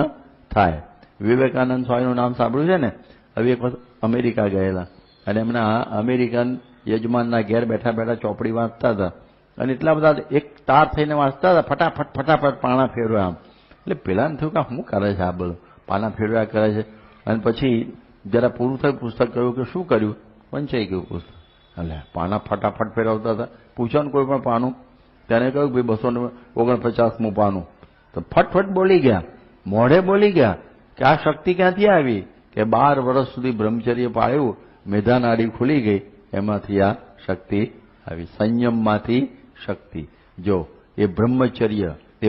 Speaker 1: થાય. વિવેકાનંદ સ્વામીનું નામ સાંભળ્યું છે ને? હવે એક વખત અમેરિકા ગયેલા અને એમના અમેરિકન યજમાનના ઘેર બેઠા બેઠા ચોપડી વાંચતા હતા અને એટલા બધા એક તાર થઈને વાંચતા હતા, ફટાફટ ફટાફટ પાના ફેરવ્યા આમ. એટલે પેલાને થયું કે શું કરે છે આ બધું, પાના ફેરવ્યા કરે છે. અને પછી જરા પૂરું થયું પુસ્તક કહ્યું કે શું કર્યું? વંચાઈ ગયું પુસ્તક. એટલે પાના ફટાફટ ફેરવતા હતા. પૂછો ને કોઈ પણ પાનું, તેને કહ્યું ભાઈ 249મું પાનું. તો ફટફટ બોલી ગયા, મોઢે બોલી ગયા કે આ શક્તિ ક્યાંથી આવી? કે 12 વર્ષ સુધી બ્રહ્મચર્ય પાળ્યું, મેધાનાડી ખુલી ગઈ, એમાંથી આ શક્તિ આવી. સંયમમાંથી શક્તિ. જો એ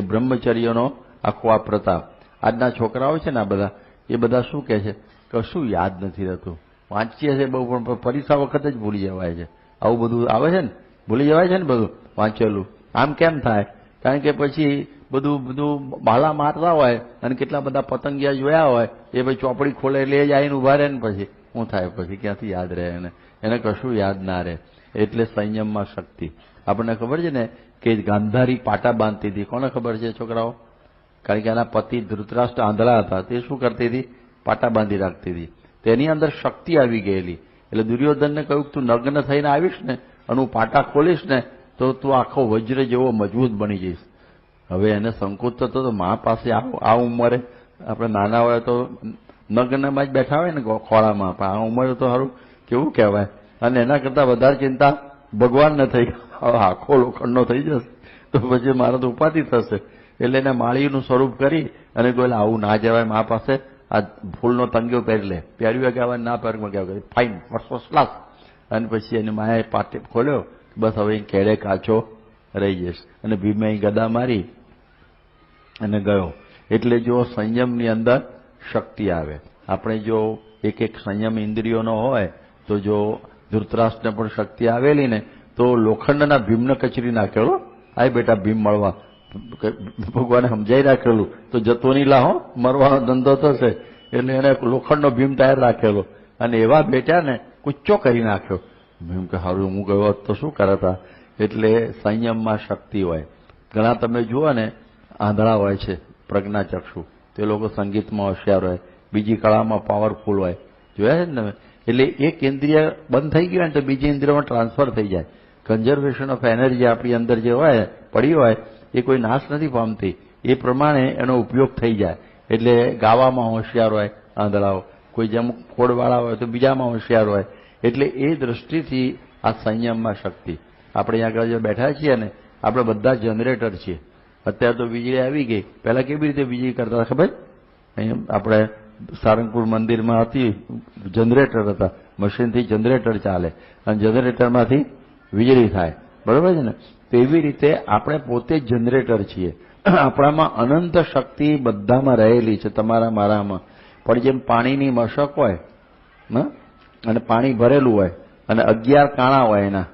Speaker 1: બ્રહ્મચર્યનો આખો આ પ્રતાપ. આજના છોકરાઓ છે ને આ બધા, એ બધા શું કહે છે? કશું યાદ નથી રહેતું. વાંચીએ છે બહુ પણ પરીક્ષા વખતે જ ભૂલી જવાય છે. આવું બધું આવે છે ને, ભૂલી જવાય છે ને બધું વાંચેલું. આમ કેમ થાય? કારણ કે પછી બધું બાલા મારતા હોય અને કેટલા બધા પતંગિયા જોયા હોય એ ભાઈ ચોપડી ખોલે એટલે જ આવીને ઉભા રહે ને પછી શું થાય? પછી ક્યાંથી યાદ રહે? એને કશું યાદ ના રહે. એટલે સંયમમાં શક્તિ. આપણને ખબર છે ને કે ગાંધારી પાટા બાંધતી હતી. કોને ખબર છે છોકરાઓ? કારણ કે એના પતિ ધૃતરાષ્ટ્ર આંધળા હતા. તે શું કરતી હતી? પાટા બાંધી રાખતી હતી. તેની અંદર શક્તિ આવી ગયેલી. એટલે દુર્યોધનને કહ્યું તું નગ્ન થઈને આવીશ ને અને હું પાટા ખોલીશ ને તો તું આખો વજ્ર જેવો મજબૂત બની જઈશ. હવે એને સંકોચ થતો તો મા પાસે આ ઉંમરે આપણે નાના હોય તો નગ્નમાં જ બેઠા હોય ને ખોળામાં, પણ આ ઉંમરે તો સારું કેવું કહેવાય. અને એના કરતા વધારે ચિંતા ભગવાનને થઈ, આખો લોખંડનો થઈ જશે તો પછી મારે તો ઉપાધિ થશે. એટલે એને માળીનું સ્વરૂપ કરી અને કોઈ આવું ના જવાય, મા પાસે આ ફૂલનો તંગીઓ પહેરી લે. પહેર્યું કહેવાય ના પહેરમાં કહેવાય ફાઇન ફર્સ્ટ ક્લાસ. અને પછી એને માએ પાટે ખોલ્યો, બસ હવે કેળે કાચો રહી જશે. અને ભીમે ગદા મારી અને ગયો. એટલે જો સંયમની અંદર શક્તિ આવે. આપણે જો એક એક સંયમ ઇન્દ્રિયોનો હોય તો જો ધૃતરાષ્ટ્રને પણ શક્તિ આવેલી ને તો લોખંડના ભીમને કચરી નાખેલો. આય બેટા ભીમ મળવા, ભગવાને સમજાઈ રાખેલું તો જતો નહીં લાહો, મરવાનો ધંધો થશે. એટલે એને લોખંડનો ભીમ તૈયાર રાખેલો અને એવા બેટા ને કુચ્ચો કરી નાખ્યો. ભીમ કે સારું હું ગયો તો શું કરતા. એટલે સંયમમાં શક્તિ હોય. ઘણા તમે જુઓ ને આંધળા હોય છે પ્રજ્ઞાચક્ષુ, તે લોકો સંગીતમાં હોશિયાર હોય, બીજી કળામાં પાવરફુલ હોય, જોયા છે ને તમે. એટલે એક ઇન્દ્રિય બંધ થઈ ગયું ને તો બીજી ઇન્દ્રિયમાં ટ્રાન્સફર થઈ જાય. કન્ઝર્વેશન ઓફ એનર્જી આપણી અંદર જે હોય પડી હોય એ કોઈ નાશ નથી પામતી, એ પ્રમાણે એનો ઉપયોગ થઈ જાય. એટલે ગાવામાં હોશિયાર હોય આંધળાઓ, કોઈ જેમ ખોડવાળા હોય તો બીજામાં હોશિયાર હોય. એટલે એ દ્રષ્ટિથી આ સંયમમાં શક્તિ. આપણે અહીંયા આગળ જે બેઠા છીએ ને આપણે બધા જનરેટર છીએ. અત્યારે તો વીજળી આવી ગઈ, પહેલા કેવી રીતે વીજળી કરતા ખબર? અહીંયા આપણે સારંગપુર મંદિરમાં હતી, જનરેટર હતા, મશીનથી જનરેટર ચાલે અને જનરેટરમાંથી વીજળી થાય, બરોબર છે ને? તેવી રીતે આપણે પોતે જ જનરેટર છીએ. આપણામાં અનંત શક્તિ બધામાં રહેલી છે, તમારા મારામાં. પણ જેમ પાણીની મશક હોય અને પાણી ભરેલું હોય અને 11 કાણા હોય એના,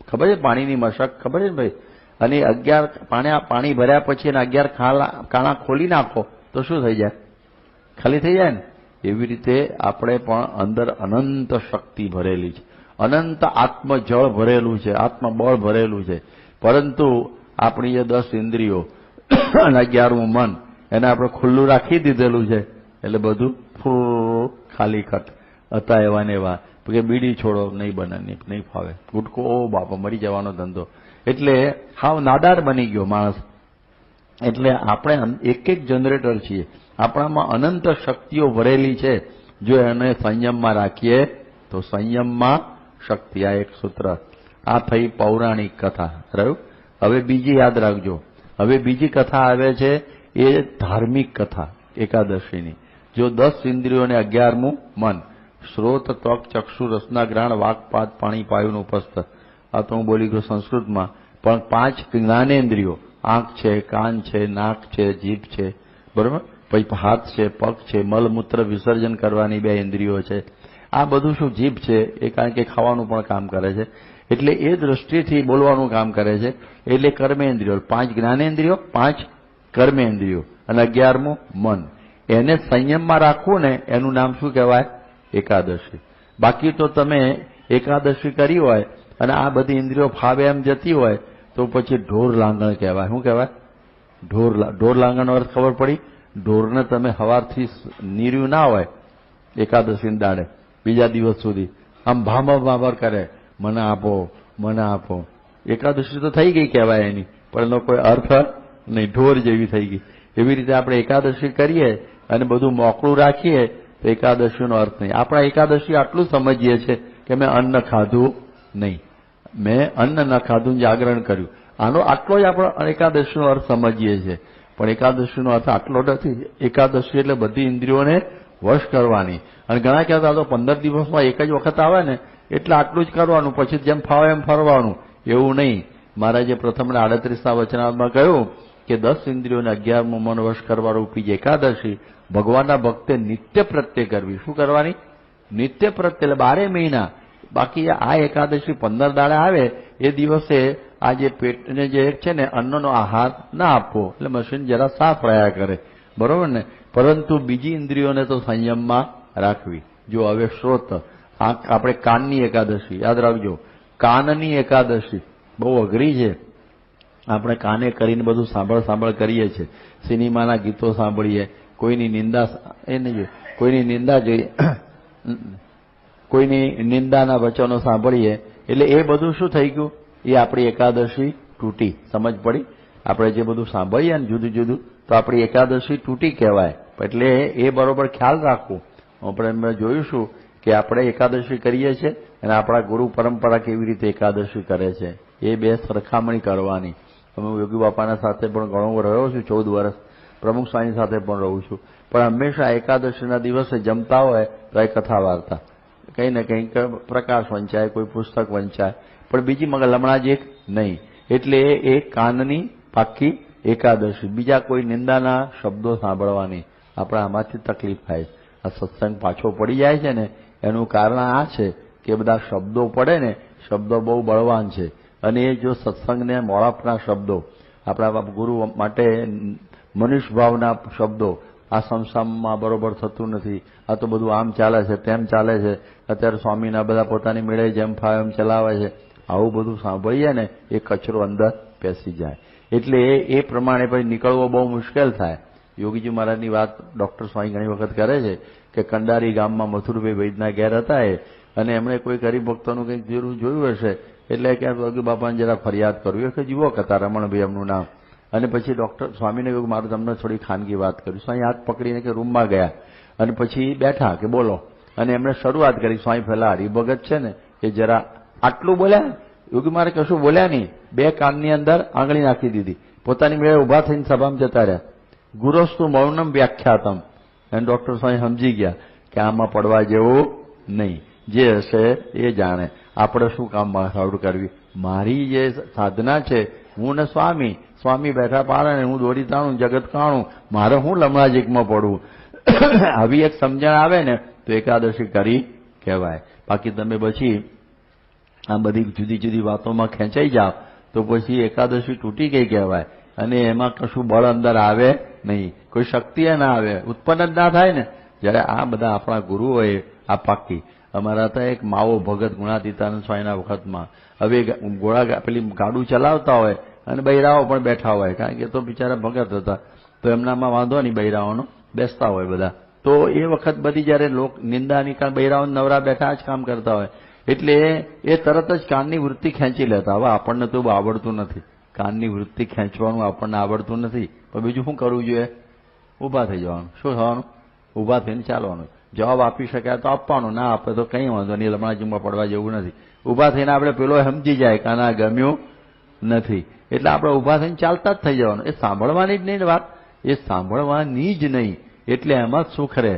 Speaker 1: ખબર છે પાણીની મશક? ખબર છે ને ભાઈ? અને 11 પાણી ભર્યા પછી એના 11 કાણા ખોલી નાખો તો શું થઈ જાય? ખાલી થઈ જાય ને. એવી રીતે આપણે પણ અંદર અનંત શક્તિ ભરેલી છે, અનંત આત્મજળ ભરેલું છે, આત્મબળ ભરેલું છે. પરંતુ આપણી જે 10 ઇન્દ્રિયો અને 11મું મન એને આપણે ખુલ્લું રાખી દીધેલું છે. એટલે બધું ખાલી ખટ હતા એવા ને એવા. કે બીડી છોડો નહીં બને, નહીં ફાવે, ગુટકો ઓ બાપા મરી જવાનો ધંધો. એટલે હાવ નાદાર બની ગયો માણસ. એટલે આપણે એક એક જનરેટર છીએ, આપણામાં અનંત શક્તિઓ ભરેલી છે. જો એને સંયમમાં રાખીએ તો સંયમમાં શક્તિ. આ એક સૂત્ર. આ થઈ પૌરાણિક કથા રહ્યું. હવે બીજી યાદ રાખજો. હવે બીજી કથા આવે છે એ ધાર્મિક કથા એકાદશીની. જો 10 ઇન્દ્રિયોને 11મું મન, શ્રોત ત્વક ચક્ષુ રસના ગ્રાણ વાકપાદ પાણી પાયુનું ઉપસ્થ. આ તો હું બોલી ગયો સંસ્કૃતમાં. પણ 5 જ્ઞાનેન્દ્રિયો, આંખ છે, કાન છે, નાક છે, જીભ છે, બરોબર, પછી હાથ છે, પગ છે, મલમૂત્ર વિસર્જન કરવાની 2 ઇન્દ્રિયો છે. આ બધું શું જીભ છે એ કારણ કે ખાવાનું પણ કામ કરે છે, એટલે એ દૃષ્ટિથી બોલવાનું કામ કરે છે. એટલે કર્મેન્દ્રિયો, 5 જ્ઞાનેન્દ્રિયો, 5 કર્મેન્દ્રિયો અને 11મું મન. એને સંયમમાં રાખવું ને એનું નામ શું કહેવાય? એકાદશી. બાકી તો તમે એકાદશી કરી હોય અને આ બધી ઇન્દ્રિયો ફાવે એમ જતી હોય તો પછી ઢોર લાંગણ કહેવાય. શું કહેવાય? ઢોર લાંગણનો અર્થ ખબર પડી? ઢોરને તમે સવારથી નીર્યું ના હોય એકાદશી દાડે બીજા દિવસ સુધી આમ ભામર કરે, મને આપો મને આપો. એકાદશી તો થઈ ગઈ કહેવાય એની, પણ એનો કોઈ અર્થ નહીં, ઢોર જેવી થઈ ગઈ. એવી રીતે આપણે એકાદશી કરીએ અને બધું મોકળું રાખીએ તો એકાદશીનો અર્થ નહીં. આપણે એકાદશી આટલું સમજીએ છીએ કે મેં અન્ન ખાધું નહીં, મેં અન્ન ન ખાધું જાગરણ કર્યું. આનો આટલો જ આપણે એકાદશીનો અર્થ સમજીએ છીએ. પણ એકાદશીનો અર્થ આટલો નથી. એકાદશી એટલે બધી ઇન્દ્રિયોને વશ કરવાની. અને ઘણા કહેતા તો 15 દિવસમાં એક જ વખત આવે ને એટલે આટલું જ કરવાનું, પછી જેમ ફાવે એમ ફરવાનું. એવું નહીં. મહારાજે પ્રથમ 38ના વચનામાં કહ્યું કે 10 ઇન્દ્રિયોને 11મું મન વશ કરવા રૂપી જે એકાદશી ભગવાનના ભક્તે નિત્ય પ્રત્યે કરવી. શું કરવાની? નિત્ય પ્રત્યે, એટલે 12 મહિના. બાકી આ એકાદશી 15 દાડે આવે એ દિવસે આ જે પેટને જે છે ને અન્નનો આહાર ના આપવો, એટલે મશીન જરા સાફ રહ્યા કરે, બરોબર ને? પરંતુ બીજી ઇન્દ્રિયોને તો સંયમમાં રાખવી. જો હવે શ્રોત, આપણે કાનની એકાદશી યાદ રાખજો. કાનની એકાદશી બહુ અઘરી છે. આપણે કાને કરીને બધું સાંભળ કરીએ છીએ. સિનેમાના ગીતો સાંભળીએ, કોઈની નિંદા એ નહીં, કોઈની નિંદા જોઈએ, કોઈની નિંદાના વચનો સાંભળીએ એટલે એ બધું શું થઈ ગયું? એ આપણી એકાદશી તૂટી. સમજ પડી? આપણે જે બધું સાંભળીએ ને જુદું જુદું તો આપણી એકાદશી તૂટી કહેવાય. એટલે એ બરોબર ખ્યાલ રાખવું. આપણે જોઈશું કે આપણે એકાદશી કરીએ છીએ અને આપણા ગુરુ પરંપરા કેવી રીતે એકાદશી કરે છે એ બે સરખામણી કરવાની. હું યોગી બાપાના સાથે પણ ઘણો રહ્યો છું, 14 વર્ષ. પ્રમુખ સ્વામી સાથે પણ રહું છું. પણ હંમેશા એકાદશીના દિવસે જમતા હોય તો એ કથા વાર્તા, કંઈ ને કંઈક પ્રકાશ વંચાય, કોઈ પુસ્તક વંચાય, પણ બીજી લમણાજીક નહીં. એટલે એ કાનની પાક્કી એકાદશી. બીજા કોઈ નિંદાના શબ્દો સાંભળવાની. આપણે આમાંથી તકલીફ થાય. આ સત્સંગ પાછો પડી જાય છે ને એનું કારણ આ છે કે બધા શબ્દો પડે ને, શબ્દો બહુ બળવાન છે. અને એ જો સત્સંગને મોળાપના શબ્દો, આપણા ગુરુ માટે મનુષ્ય ભાવના શબ્દો આ સંસારમાં બરોબર થતું નથી. આ તો બધું આમ ચાલે છે, તેમ ચાલે છે. અત્યારે સ્વામીના બધા પોતાની મેળે જેમ ફાવે એમ ચલાવે છે. આવું બધું સાંભળીએ ને એ કચરો અંદર પેસી જાય. એટલે એ પ્રમાણે પછી નીકળવો બહુ મુશ્કેલ થાય. યોગીજી મહારાજની વાત ડોક્ટર સ્વામી ઘણી વખત કરે છે કે કંડારી ગામમાં મથુરભાઈ વૈદના ઘેર હતા અને એમણે કોઈ હરિભક્તોનું કંઈક જોયું હશે એટલે કે યોગી બાપાને જરા ફરિયાદ કરવી કે જુઓ કથા રમણભાઈ એમનું નામ. અને પછી ડોક્ટર સ્વામીને કહ્યું મારું તમને થોડી ખાનગી વાત કરી. સ્વામી હાથ પકડીને કે રૂમમાં ગયા અને પછી બેઠા કે બોલો. અને એમણે શરૂઆત કરી. સ્વામી પહેલા હરિભગત છે ને એ જરા આટલું બોલ્યા. યોગી મારે કશું બોલ્યા નહીં. બે કાનની અંદર આંગળી નાખી દીધી. પોતાની મેળે ઉભા થઈને સભામાં જતા રહ્યા. ગુરોસ્તુ મૌનમ વ્યાખ્યાતમ. અને ડોક્ટર સ્વામી સમજી ગયા કે આમાં પડવા જેવું નહીં. જે હશે એ જાણે. આપણે શું કામ માથાકૂટ કરવી? મારી જે સાધના છે, હું ને સ્વામી, સ્વામી બેઠા પાડે, હું દોરી તાણું, જગત કાણું, મારે હું લમણાજીકમાં પડવું? આવી એક સમજણ આવે ને તો એકાદશી કરી કહેવાય. બાકી તમે પછી આ બધી જુદી જુદી વાતોમાં ખેંચાઈ જાઓ તો પછી એકાદશી તૂટી ગઈ કહેવાય. અને એમાં કશું બળ અંદર આવે નહીં, કોઈ શક્તિ ના આવે, ઉત્પન્ન જ ના થાય ને. જ્યારે આ બધા આપણા ગુરુઓએ આ પાકી. અમારા હતા એક માવો ભગત ગુણાતીતાનંદ સ્વામીના વખતમાં. હવે પેલી ગાડું ચલાવતા હોય અને બૈરાઓ પણ બેઠા હોય, કારણ કે તો બિચારા ભગત હતા તો એમનામાં વાંધો નહીં, બૈરાઓનો બેસતા હોય બધા. તો એ વખત બધી જયારે લોક નિંદાની કારણ બૈરાઓ નવરા બેઠા જ કામ કરતા હોય એટલે એ તરત જ કાનની વૃત્તિ ખેંચી લેતા. હવે આપણને તો આવડતું નથી, કાનની વૃત્તિ ખેંચવાનું આપણને આવડતું નથી. પણ બીજું શું કરવું જોઈએ? ઊભા થઈ જવાનું. શું થવાનું? ઊભા થઈને ચાલવાનું. જવાબ આપી શકાય તો આપવાનો, ના આપે તો કંઈ વાંધો નહીં, લમણાજીમાં પડવા જેવું નથી. ઊભા થઈને આપણે પેલો સમજી જાય કે આના ગમ્યું નથી એટલે આપણે ઊભા થઈને ચાલતા જ થઈ જવાનું. એ સાંભળવાની જ નહીં વાત, એ સાંભળવાની જ નહીં. એટલે એમાં જ સુખ રહે.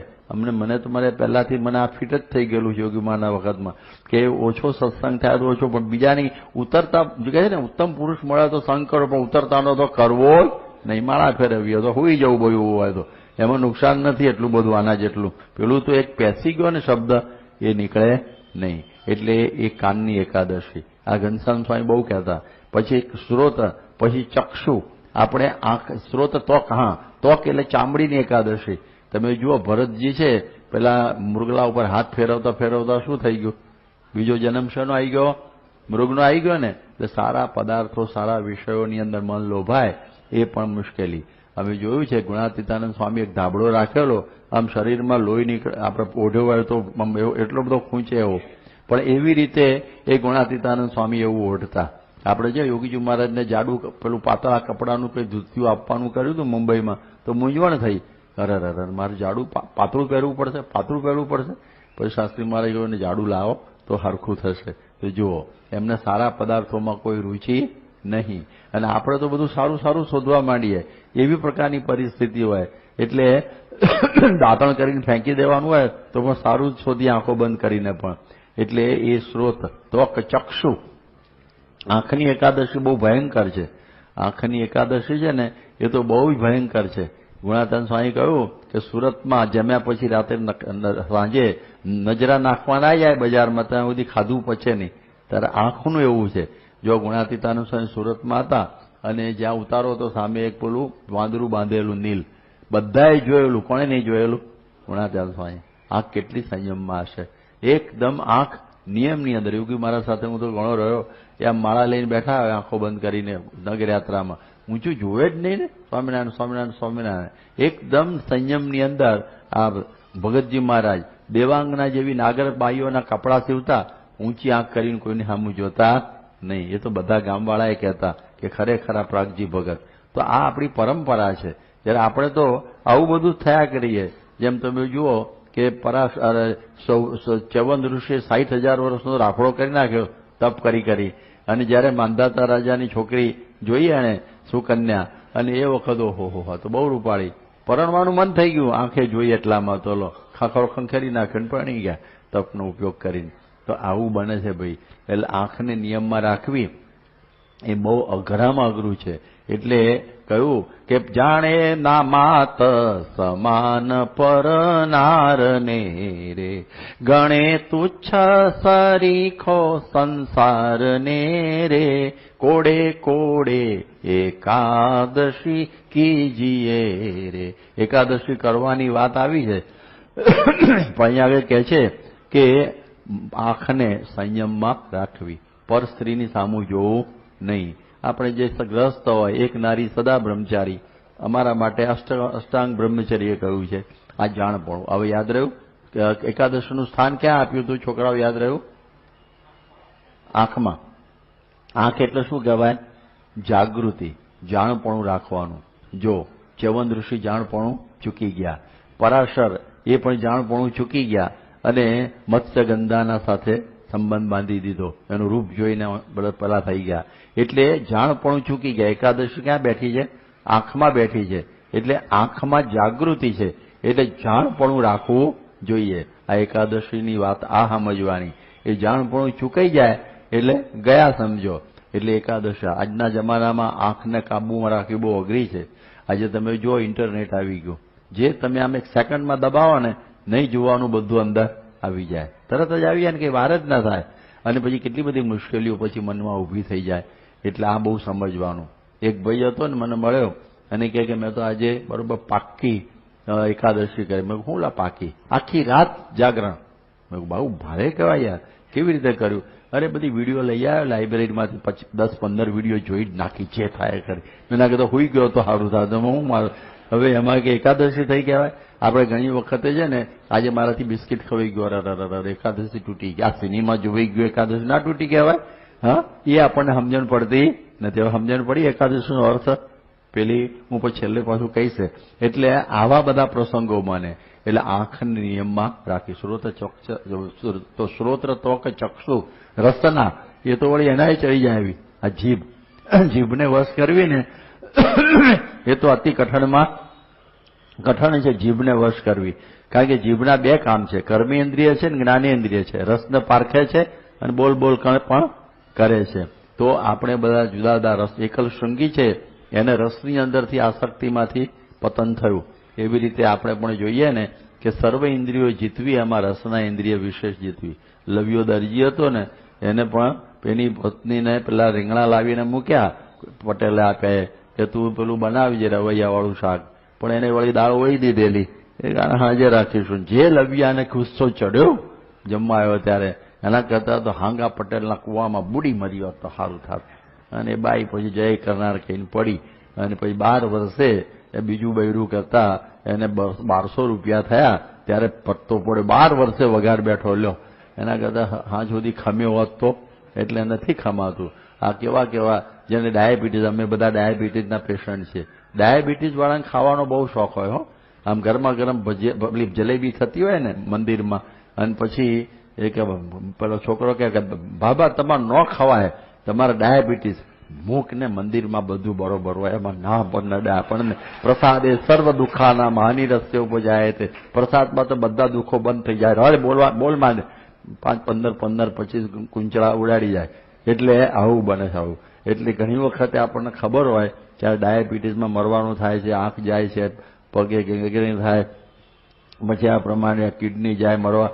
Speaker 1: મને તો મારે પહેલાથી મને આ ફિટ જ થઈ ગયેલું છે યોગીમાના વખતમાં કે ઓછો સત્સંગ થાય તો ઓછો, પણ બીજાની ઉતરતા કહે છે ને ઉત્તમ પુરુષ મળે તો સંગ કરો, પણ ઉતરતાનો તો કરવો જ નહીં. માળા ફેરવીએ તો હોઈ જવું બોલવું હોય તો એમાં નુકસાન નથી એટલું બધું આના જેટલું. પેલું તો એક પેસી ગયો ને શબ્દ એ નીકળે નહીં. એટલે એ કાનની એકાદશી આ ઘનશ્યામ સ્વામી બહુ કહેતા. પછી એક શ્રોત, પછી ચક્ષુ. આપણે આંખ શ્રોત ત્વક, હા ત્વક એટલે ચામડીની એકાદશી. તમે જુઓ ભરતજી છે પેલા મૃગલા ઉપર હાથ ફેરવતા ફેરવતા શું થઈ ગયું? બીજો જન્મ શેનો આવી ગયો? મૃગનો આવી ગયો ને. એટલે સારા પદાર્થો, સારા વિષયોની અંદર મન લોભાય એ પણ મુશ્કેલી. અમે જોયું છે ગુણાતીતાનંદ સ્વામી એક ધાબળો રાખેલો, આમ શરીરમાં લોહી નીકળે, આપણે ઓઢ્યો હોય તો એટલો બધો ખૂંચે એવો. પણ એવી રીતે એ ગુણાતીતાનંદ સ્વામી એવું ઓઢતા. આપણે જે યોગીજી મહારાજને જાડું પેલું પાતળા કપડાનું કંઈ ધૂતિયું આપવાનું કર્યું હતું મુંબઈમાં તો મૂંઝવણ થઈ. અરે મારે જાડું પાતળું પહેરવું પડશે, પાતળું પહેરવું પડશે. પછી શાસ્ત્રી મહારાજ કહ્યું જાડું લાવો તો હરખું થશે. તો જુઓ એમને સારા પદાર્થોમાં કોઈ રૂચિ નહીં. અને આપણે તો બધું સારું સારું શોધવા માંડીએ એવી પ્રકારની પરિસ્થિતિ હોય. એટલે દાંતણ કરીને ફેંકી દેવાનું હોય તો પણ સારું જ શોધી આંખો બંધ કરીને પણ. એટલે એ સ્ત્રોત ત્વક ચક્ષુ. આંખની એકાદશી બહુ ભયંકર છે. આંખની એકાદશી છે ને એ તો બહુ જ ભયંકર છે. ગુણાતીતાનંદ સ્વામી કહ્યું કે સુરતમાં જમ્યા પછી રાતે સાંજે નજરા નાખવા ના જાય બજારમાં ત્યાં સુધી ખાધું પચે નહીં. ત્યારે આંખનું એવું છે. જો ગુણાતીતાનંદ સ્વામી સુરતમાં હતા અને જ્યાં ઉતારો તો સામે એક પેલું વાંદરું બાંધેલું નીલ, બધાએ જોયેલું, કોણે નહીં જોયેલું? ગુણાતીતાનંદ સ્વામી. આંખ કેટલી સંયમમાં હશે. એકદમ આંખ નિયમની અંદર. યોગી મારા સાથે હું તો ઘણો રહ્યો. એ આમ માળા લઈને બેઠા હોય આંખો બંધ કરીને નગરયાત્રામાં, ઊંચું જોવે જ નહીં ને. સ્વામિનારાયણ સ્વામિનારાયણ સ્વામિનારાયણ. એકદમ સંયમની અંદર આ ભગતજી મહારાજ દેવાંગના જેવી નાગર બાઈઓના કપડાં સીવતા, ઊંચી આંખ કરીને કોઈને સામું જોતા નહીં. એ તો બધા ગામવાળાએ કહેતા કે ખરેખર આ પ્રાગજી ભગત. તો આ આપણી પરંપરા છે. જ્યારે આપણે તો આવું બધું થયા કરીએ. જેમ તમે જુઓ કે ચ્યવન ઋષિએ 60,000 વર્ષનો રાફડો કરી નાખ્યો તપ કરી અને જ્યારે માંધાતા રાજાની છોકરી જોઈએ એને સુકન્યા, અને એ વખત ઓહો તો બહુ રૂપાળી, પરણવાનું મન થઈ ગયું, આંખે જોઈ એટલામાં તો લો ખાખરો ખંખેરી નાખ્યો ને પરણી ગયા તપનો ઉપયોગ કરીને. તો આવું બને છે ભાઈ. એટલે આંખને નિયમમાં રાખવી એ બહુ અઘરામાં અઘરું છે. એટલે કહ્યું કે જાણે ના માત સમાન પરનારને રે, ગણે તુચ્છ સરીખો સંસારને રે, કોડે કોડે એકાદશી કીજીએ રે. એકાદશી કરવાની વાત આવી છે, પણ અહીંયા આગળ કહે છે કે આંખને સંયમમાં રાખવી, પર સ્ત્રીની સામું જોવું નહીં. આપણે જે ગ્રસ્ત હોય, એક નારી સદા બ્રહ્મચારી, અમારા માટે અષ્ટાંગ બ્રહ્મચર્ય કહ્યું છે. આ જાણપણું. હવે યાદ રહ્યું એકાદશીનું સ્થાન ક્યાં આપ્યું હતું છોકરાઓ? યાદ રહ્યું? આંખમાં. આંખ એટલે શું કહેવાય? જાગૃતિ, જાણપણું રાખવાનું. જો ચ્યવન ઋષિ જાણપણું ચૂકી ગયા, પરાશર એ પણ જાણપણું ચૂકી ગયા અને મત્સ્યગંધાના સાથે સંબંધ બાંધી દીધો, એનું રૂપ જોઈને પેલા થઈ ગયા. એટલે જાણપણું ચૂકી ગયા. એકાદશી ક્યાં બેઠી છે? આંખમાં બેઠી છે. એટલે આંખમાં જાગૃતિ છે, એટલે જાણપણું રાખવું જોઈએ. આ એકાદશીની વાત આ સમજવાની. એ જાણપણું ચૂકાઈ જાય એટલે ગયા સમજો. એટલે એકાદશી આજના જમાનામાં આંખને કાબૂમાં રાખવી બહુ અઘરી છે. આજે તમે જો ઇન્ટરનેટ આવી ગયું, જે તમે આમ એક સેકન્ડમાં દબાવો ને, નહીં જોવાનું બધું અંદર આવી જાય, તરત જ આવી જાય ને, કે વાર જ ના થાય. અને પછી કેટલી બધી મુશ્કેલીઓ પછી મનમાં ઊભી થઈ જાય. એટલે આ બહુ સમજવાનું. એક ભાઈ હતો ને મને મળ્યો અને કહે કે મેં તો આજે બરોબર પાક્કી એકાદશી કરી. મેં શું લા પાકી? આખી રાત જાગરણ. મેં બહુ ભારે કહેવાય યાર, કેવી રીતે કર્યું? અરે બધી વિડીયો લઈ આવ્યો લાઇબ્રેરીમાંથી, 10-15 વિડીયો જોઈ જ નાખી, જે થાય કરી. મેં ના કીધું હુઈ ગયો તો સારું થાય. તો હું મારું હવે એમાં કે એકાદશી થઈ કહેવાય? આપણે ઘણી વખતે છે ને, આજે મારાથી બિસ્કિટ ખવાઈ ગયો, એકાદશી તૂટી ગઈ. આ સિનેમા જોઈ ગયો, એકાદશી ના તૂટી કહેવાય? હા, એ આપણને સમજણ પડતી નથી. હવે સમજણ પડી એકાદશીનો અર્થ? પેલી હું પછી છેલ્લે પાછું કહીશ. એટલે આવા બધા પ્રસંગો મને, એટલે આંખને નિયમમાં રાખી. શ્રોત્ર તો કે ચક્ષુ રસના, એ તો વળી એનાય ચડી જાય આવી. આ જીભને વશ કરવી ને એ તો અતિ કઠણ છે. જીભને વશ કરવી, કારણ કે જીભના બે કામ છે, કર્મેન્દ્રિય છે ને જ્ઞાનેન્દ્રિય છે. રસને પારખે છે અને બોલ પણ કરે છે. તો આપણે બધા જુદા જુદા રસ, એકલ શૃંગી છે એને રસની અંદરથી આસક્તિમાંથી પતન થયું. એવી રીતે આપણે પણ જોઈએ ને કે સર્વ ઇન્દ્રિયો જીતવી, એમાં રસના ઇન્દ્રિય વિશેષ જીતવી. લવ્યો દરજી હતો ને, એને પણ એની પત્નીને પેલા રીંગણા લાવીને મૂક્યા, પટેલે આપે કે તું પેલું બનાવી છે રવૈયાવાળું શાક, પણ એને વળી દાળ વહી દીધેલી, એ હાજર રાખીશું. જે લવ્યાને ગુસ્સો ચડ્યો જમવા આવ્યો ત્યારે, એના કરતા તો હાંગા પટેલના કુવામાં બુડી મરી હોત તો સારું થાત. અને બાઈ પછી જય કરનાર કહીને પડી. અને પછી 12 વર્ષે એ બીજું બૈરું કરતા એને 1200 રૂપિયા થયા ત્યારે પત્તો પડ્યો. 12 વર્ષે વગાર બેઠો લ્યો, એના કરતા હાં સુધી ખમ્યો હોત તો. એટલે નથી ખમાતું. આ કેવા જેને ડાયાબિટીસ, અમે બધા ડાયાબિટીસના પેશન્ટ છે. ડાયાબિટીસ વાળાને ખાવાનો બહુ શોખ હોય હો. આમ ગરમા ગરમ જલેબી થતી હોય ને મંદિરમાં, અને પછી એ કે પેલો છોકરો કે બાબા તમારે ન ખવાય, તમારે ડાયાબિટીસ. મૂકને મંદિરમાં બધું બરોબર હોય, એમાં ના પણ નડે આપણને. પ્રસાદે સર્વ દુઃખાના હાનિ રસ્તે ઉપજાય તે. પ્રસાદમાં તો બધા દુઃખો બંધ થઈ જાય. હવે બોલ માંડે 5, 15, 25 કુંચળા ઉડાડી જાય. એટલે આવું બને છે આવું. એટલે ઘણી વખતે આપણને ખબર હોય ત્યારે ડાયાબિટીસમાં મરવાનું થાય છે, આંખ જાય છે, પગે ગેંગરીન થાય, પછી આ પ્રમાણે કિડની જાય મરવા,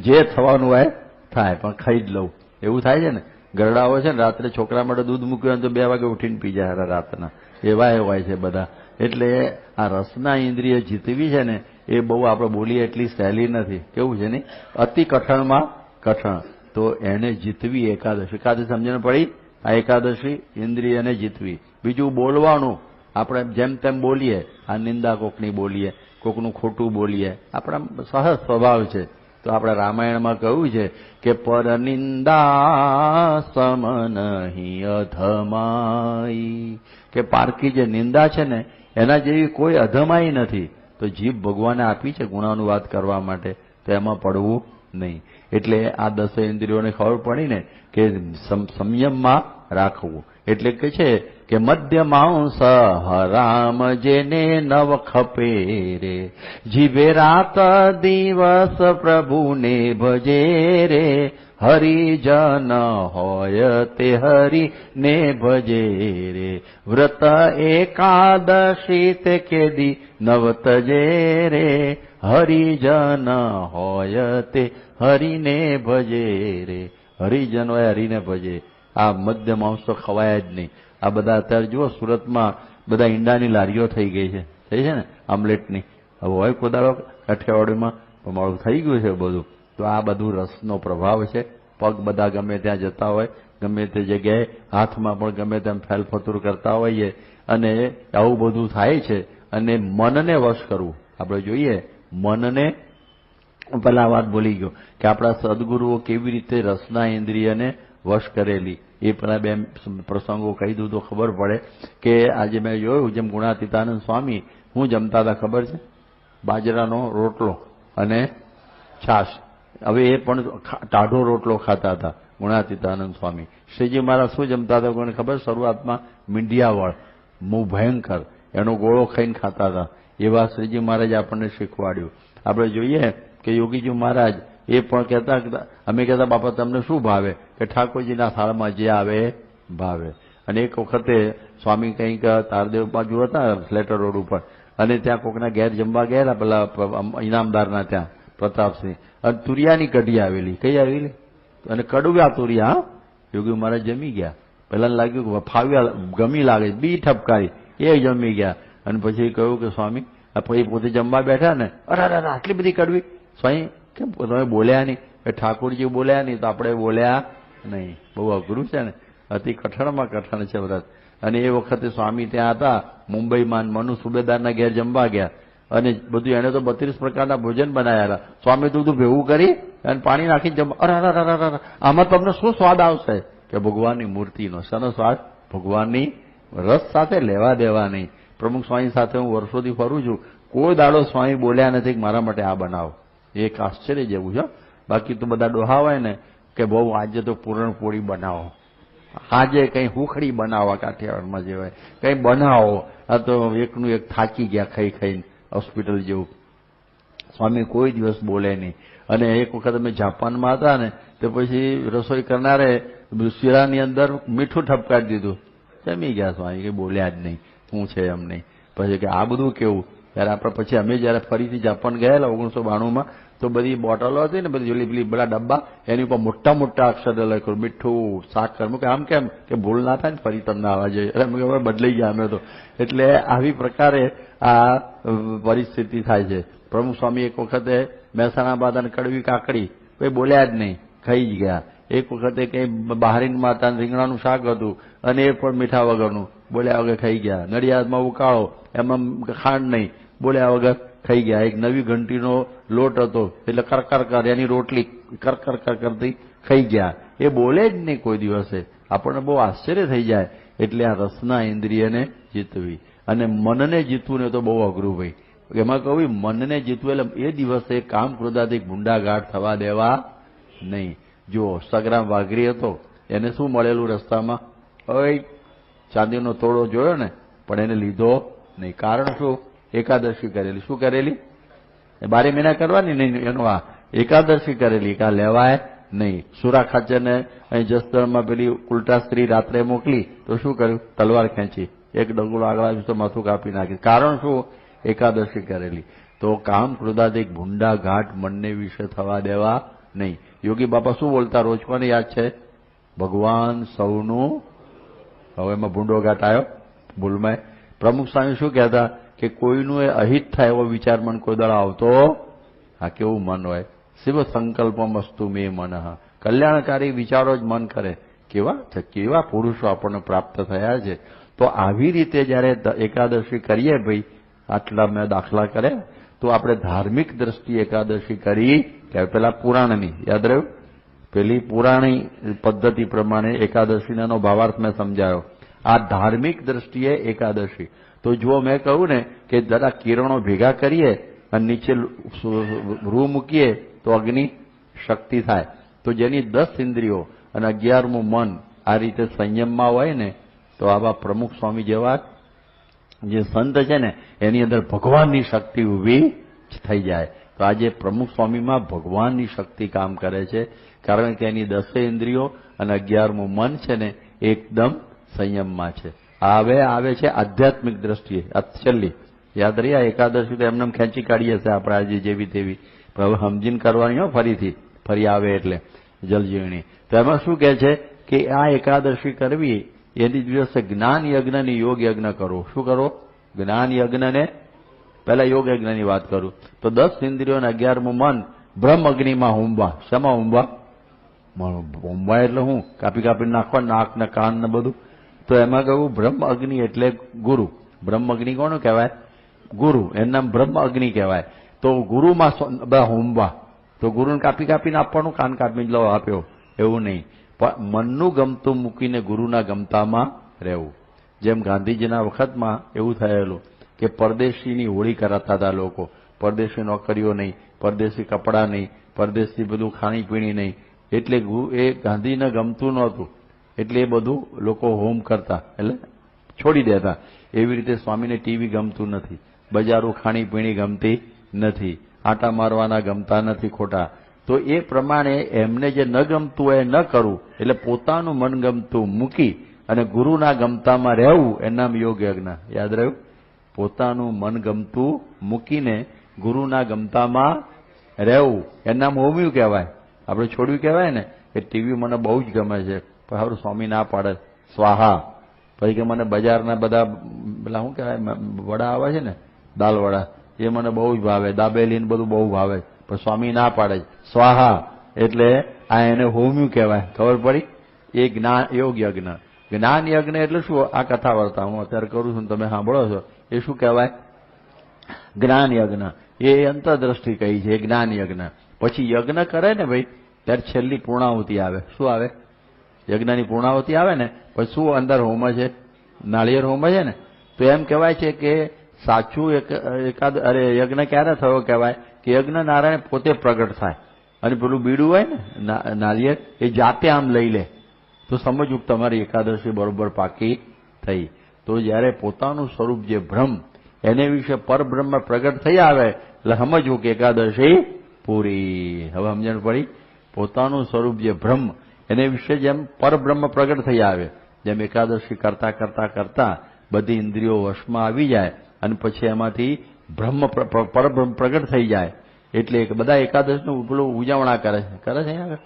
Speaker 1: જે થવાનું હોય થાય, પણ ખાઈ જ લઉં એવું થાય છે ને. ગરડાઓ છે ને, રાત્રે છોકરા માટે દૂધ મૂક્યું તો 2 વાગે ઉઠીને પી જાય રાતના, એવા હોય છે બધા. એટલે આ રસના ઇન્દ્રિય જીતવી છે ને, એ બહુ આપણે બોલીએ એટલી સહેલી નથી. કેવું છે ને, અતિ કઠણમાં કઠણ. તો એને જીતવી એકાદશી. સમજણ પડી? આ એકાદશી ઇન્દ્રિયને જીતવી. બીજું બોલવાનું, આપણે જેમ તેમ બોલીએ, આ નિંદા કોકની બોલીએ, કોકનું ખોટું બોલીએ, આપણા સહજ સ્વભાવ છે. તો આપણે રામાયણમાં કહ્યું છે કે પર નિંદા સમ નહીં અધમાઈ, કે પારકી જે નિંદા છે ને એના જેવી કોઈ અધમાઈ નથી. તો જીભ ભગવાને આપી છે ગુણાનુવાદ કરવા માટે, તો એમાં પડવું નહીં. એટલે આ 10 ઇન્દ્રિયોને ખબર પડી ને કે સંયમમાં રાખવું. એટલે કે છે કે મધ્ય માંસ હરામ જેને નવ ખપે રે, જીવે રાત દિવસ પ્રભુને ભજે રે, હરિજન હોય તે હરિને ભજે રે, વ્રત એકાદશી તે કેદી નવતજે રે, હરિજન હોય તે હરિને ભજે રે. હરિજન હોય હરિને ભજે. આ મધ્ય માંસ તો ખવાય જ નહીં. આ બધા અત્યારે જુઓ સુરતમાં બધા ઈંડાની લારીઓ થઈ ગઈ છે, થઈ છે ને, આમલેટની. હવે હોય કોદાળો કાઠિયાવાડીમાં મારું થઈ ગયું છે બધું. તો આ બધું રસનો પ્રભાવ છે. પગ બધા ગમે ત્યાં જતા હોય, ગમે તે જગ્યાએ હાથમાં પણ ગમે તેમ ફેલફતુર કરતા હોઈએ, અને આવું બધું થાય છે. અને મનને વશ કરવું. આપણે જોઈએ મનને, પેલા વાત ભૂલી ગયો કે આપણા સદગુરુઓ કેવી રીતે રસના ઇન્દ્રિયને વશ કરેલી. એ પેલા 2 પ્રસંગો કહી દઉં તો ખબર પડે કે આજે મેં જોયું જેમ ગુણાતીતાનંદ સ્વામી હું જમતા હતા ખબર છે, બાજરાનો રોટલો અને છાશ. હવે એ પણ ટાઢો રોટલો ખાતા હતા ગુણાતીતાનંદ સ્વામી. શ્રીજી મહારાજ શું જમતા હતા કોઈને ખબર? શરૂઆતમાં મીંઢિયાવળ, બહુ ભયંકર, એનો ગોળો ખાઈને ખાતા હતા. એવા શ્રીજી મહારાજ આપણને શીખવાડ્યું. આપણે જોઈએ કે યોગીજી મહારાજ એ પણ કહેતા, અમે કહેતા બાપા તમને શું ભાવે? કે ઠાકોરજીના થાળમાં જે આવે ભાવે. અને એક વખતે સ્વામી કંઈક તારદેવ બાજુ હતા સ્લેટર રોડ ઉપર, અને ત્યાં કોકના ઘેર જમવા ગયા પેલા ઇનામદારના ત્યાં પ્રતાપસિંહ, અને તુરિયાની કઢી આવેલી. કઈ આવેલી? અને કડવા તુરિયા. યોગી મહારાજ જમી ગયા. પેલા લાગ્યું કે ફાવ્યા, ગમી લાગે, બી ઠપકારી, એ જમી ગયા. અને પછી કહ્યું કે સ્વામી, પછી પોતે જમવા બેઠા ને, અરે આટલી બધી કડવી. સ્વામી કેમ તમે બોલ્યા નહીં? ઠાકોરજી બોલ્યા નહીં તો આપણે બોલ્યા નહીં. બહુ અઘરું છે ને, અતિ કઠણમાં કઠણ છે વ્રત. અને એ વખતે સ્વામી ત્યાં હતા મુંબઈમાં, મનુ સુબેદારના ઘેર જમવા ગયા, અને બધું એને તો 32 પ્રકારના ભોજન બનાવ્યા. સ્વામી તું ભેગું કરી અને પાણી નાખીને જમ. અરે આમાં તમને શું સ્વાદ આવશે? કે ભગવાનની મૂર્તિનો. શાનો સ્વાદ? ભગવાનની. રસ સાથે લેવા દેવા નહીં. પ્રમુખ સ્વામી સાથે હું વર્ષોથી ફરું છું, કોઈ દાડો સ્વામી બોલ્યા નથી કે મારા માટે આ બનાવો. એક આશ્ચર્ય જેવું છે. બાકી તો બધા ડોહા હોય ને કે બહુ આજે તો પૂરણપોળી બનાવો, આજે કંઈ હુખડી બનાવો, કાઠિયાવાડમાં જે હોય કંઈ બનાવો. આ તો એકનું એક થાકી ગયા ખાઈ ખાઈને, હોસ્પિટલ જેવું. સ્વામી કોઈ દિવસ બોલે નહીં. અને એક વખત અમે જાપાનમાં હતા ને તો પછી રસોઈ કરનારે શીરાની અંદર મીઠું ઠપકારી દીધું. જમી ગયા સ્વામી, કે બોલ્યા જ નહીં. શું છે એમ નહીં. પછી કે આ બધું કેવું? ત્યારે આપણે પછી અમે જયારે ફરીથી જાપાન ગયેલા 1992માં, તો બધી બોટલો હતી ને બધી પેલી બધા ડબ્બા, એની ઉપર મોટા મોટા અક્ષરે લખ્યું મીઠું સાકર. કે આમ કેમ? કે ભૂલ ના થાય ને ફરી તમને આવવા જોઈએ. એટલે અમે બદલાઈ ગયા અમે તો. એટલે આવી પ્રકારે આ પરિસ્થિતિ થાય છે. પ્રમુખ સ્વામી એક વખતે મહેસાણા બાદ અને કડવી કાકડી, કોઈ બોલ્યા જ નહીં, ખાઈ જ ગયા. એક વખતે કંઈ બહારીન માતા રીંગણાનું શાક હતું અને એ પણ મીઠા વગરનું, બોલ્યા વગર ખાઈ ગયા. નડિયાદમાં ઉકાળો, એમાં ખાંડ નહીં, બોલ્યા વગર ખાઈ ગયા. એક નવી ઘંટીનો લોટ હતો એટલે કરકર કર, એની રોટલી કરકર કર કરતી ખાઈ ગયા. એ બોલે જ નહીં કોઈ દિવસે. આપણને બહુ આશ્ચર્ય થઈ જાય. એટલે આ રસના ઇન્દ્રિયને જીતવી અને મનને જીતવું ને તો બહુ અઘરું ભાઈ. એમાં કહું મનને જીતવું એટલે એ દિવસે કામ ક્રોધાથી ગુંડાગાઢ થવા દેવા નહીં. જો સગ્રામ વાઘરી હતો, એને શું મળેલું રસ્તામાં? હવે ચાંદીનો તોડો જોયો ને, પણ એને લીધો નહીં. કારણ શું? એકાદશી કરેલી. શું કરેલી? 12 મહિના કરવાની નહીં. એનો આ એકાદશી કરેલી, કા લેવાય નહીં. સુરા ખાચરને અહીં જસદણમાં પેલી ઉલટા સ્ત્રી રાત્રે મોકલી તો શું કર્યું? તલવાર ખેંચી, એક ડગલો આગળ આવ્યું તો માથું કાપી નાખ્યું. કારણ શું? એકાદશી કરેલી. તો કામ ક્રોધાધિક ભૂંડા ઘાટ મનને વિશે થવા દેવા નહીં. યોગી બાપા શું બોલતા રોજ? કોને યાદ છે? ભગવાન સૌનું. હવે એમાં ભૂંડો ઘાટ આવ્યો ભૂલમાં. પ્રમુખ સ્વામી શું કહેતા કે કોઈનું એ અહિત થાય એવો વિચાર મન કોઈ દાડો આવતો. હા, કેવું મન હોય? શિવ સંકલ્પમસ્તુ મે મનઃ. કલ્યાણકારી વિચારો જ મન કરે. કેવા પુરુષો આપણને પ્રાપ્ત થયા છે. તો આવી રીતે જયારે એકાદશી કરીએ ભાઈ, આટલા મેં દાખલા કર્યા, તો આપણે ધાર્મિક દ્રષ્ટિએ એકાદશી કરી કે પેલા પુરાણની યાદ રહ્યું, પેલી પુરાણી પદ્ધતિ પ્રમાણે એકાદશીનો ભાવાર્થ મેં સમજાયો. આ ધાર્મિક દ્રષ્ટિએ એકાદશી. તો જો મેં કહ્યું ને કે જરા કિરણો ભેગા કરીએ અને નીચે રૂ મૂકીએ તો અગ્નિ શક્તિ થાય. તો જેની 10 ઇન્દ્રિયો અને 11મું મન આ રીતે સંયમમાં હોય ને, તો આવા પ્રમુખ સ્વામી જેવા જે સંત છે ને એની અંદર ભગવાનની શક્તિ ઊભી થઈ જાય. તો આજે પ્રમુખ સ્વામીમાં ભગવાનની શક્તિ કામ કરે છે, કારણ કે એની 10 ઇન્દ્રિયો અને 11મું મન છે ને એકદમ સંયમમાં છે. હવે આવે છે આધ્યાત્મિક દ્રષ્ટિએ. છેલ્લી યાદ રહી, આ એકાદશી તો એમને ખેંચી કાઢીએ છે આપણે આજે જેવી તેવી, પણ હવે સમજીને કરવાની હો ફરીથી, ફરી આવે એટલે જલજીવણી. તો એમાં શું કહે છે કે આ એકાદશી કરવી એની દિવસે જ્ઞાન યજ્ઞની યોગ યજ્ઞ કરો. શું કરો? જ્ઞાન યજ્ઞને પહેલા યોગ યજ્ઞની વાત કરું તો 10 ઇન્દ્રિયો અને 11મું મન બ્રહ્મ અગ્નિમાં હોમવા. શેમાં હોમવા? હોમવા એટલે હું કાપી કાપીને નાખવા, નાક ને કાન ને બધું. તો એમાં કહ્યું બ્રહ્મ અગ્નિ એટલે ગુરુ. બ્રહ્મ અગ્નિ કોણ કહેવાય? ગુરુ. એનું નામ બ્રહ્મ અગ્નિ કહેવાય. તો ગુરુમાં બધા હોમવા. તો ગુરુને કાપી કાપીને આપવાનું, કાન કાપીને લો આપ્યો એવું નહીં. પણ મનનું ગમતું મૂકીને ગુરુના ગમતામાં રહેવું. જેમ ગાંધીજીના વખતમાં એવું થયેલું કે પરદેશીની હોળી કરાતા હતા લોકો. પરદેશી નોકરીઓ નહીં, પરદેશી કપડાં નહીં, પરદેશી બધું ખાણીપીણી નહીં. એટલે એ ગાંધીને ગમતું નહોતું, એટલે એ બધું લોકો હોમ કરતા, એટલે છોડી દેતા. એવી રીતે સ્વામીને ટીવી ગમતું નથી, બજારો ખાણીપીણી ગમતી નથી, આટા મારવાના ગમતા નથી ખોટા. તો એ પ્રમાણે એમને જે ન ગમતું હોય ન કરવું, એટલે પોતાનું મનગમતું મૂકી અને ગુરુના ગમતામાં રહેવું, એનું નામ યોગ યજ્ઞ. યાદ રહ્યું? પોતાનું મનગમતું મૂકીને ગુરુના ગમતામાં રહેવું, એનું નામ હોમ્યું કહેવાય. આપણે છોડ્યું કહેવાય ને કે ટીવી મને બહુ જ ગમે છે, પણ હવે સ્વામી ના પાડે સ્વાહા. પછી કે મને બજારના બધા પેલા શું કહેવાય વડા આવે છે ને, દાલ વડા, એ મને બહુ જ ભાવે, દાબેલી બધું બહુ ભાવે, પણ સ્વામી ના પાડે સ્વાહા. એટલે આ એને હોમ્યું કહેવાય. ખબર પડી? એ જ્ઞાન યોગ યજ્ઞ. જ્ઞાન યજ્ઞ એટલે શું? આ કથા વાર્તા હું અત્યારે કરું છું, તમે સાંભળો છો, એ શું કહેવાય? જ્ઞાન યજ્ઞ. એ અંતરદ્રષ્ટિ કહી છે જ્ઞાન યજ્ઞ. પછી યજ્ઞ કરે ને ભાઈ, ત્યારે છેલ્લી પૂર્ણાહુતિ આવે. શું આવે? યજ્ઞની પૂર્ણાહુતિ આવે ને પછી શું અંદર હોમ છે? નાળિયેર હોમ છે ને. તો એમ કહેવાય છે કે સાચું યજ્ઞ ક્યારે થયો કહેવાય કે યજ્ઞ નારાયણ પોતે પ્રગટ થાય અને પેલું બીડું હોય ને નાળિયેર એ જાતે આમ લઈ લે, તો સમજવું તમારી એકાદશી બરોબર પાકી થઈ. તો જ્યારે પોતાનું સ્વરૂપ જે બ્રહ્મ એને વિશે પરબ્રહ્મ પ્રગટ થઈ આવે એટલે સમજવું કે એકાદશી પૂરી. હવે સમજણ પડી? પોતાનું સ્વરૂપ જે બ્રહ્મ એને વિશે જેમ પરબ્રહ્મ પ્રગટ થઈ આવે, જેમ એકાદશી કરતા કરતા કરતા બધી ઇન્દ્રિયો વશમાં આવી જાય અને પછી એમાંથી બ્રહ્મ પરબ્રહ્મ પ્રગટ થઈ જાય. એટલે બધા એકાદશીનું પેલું ઉજવણા કરે છે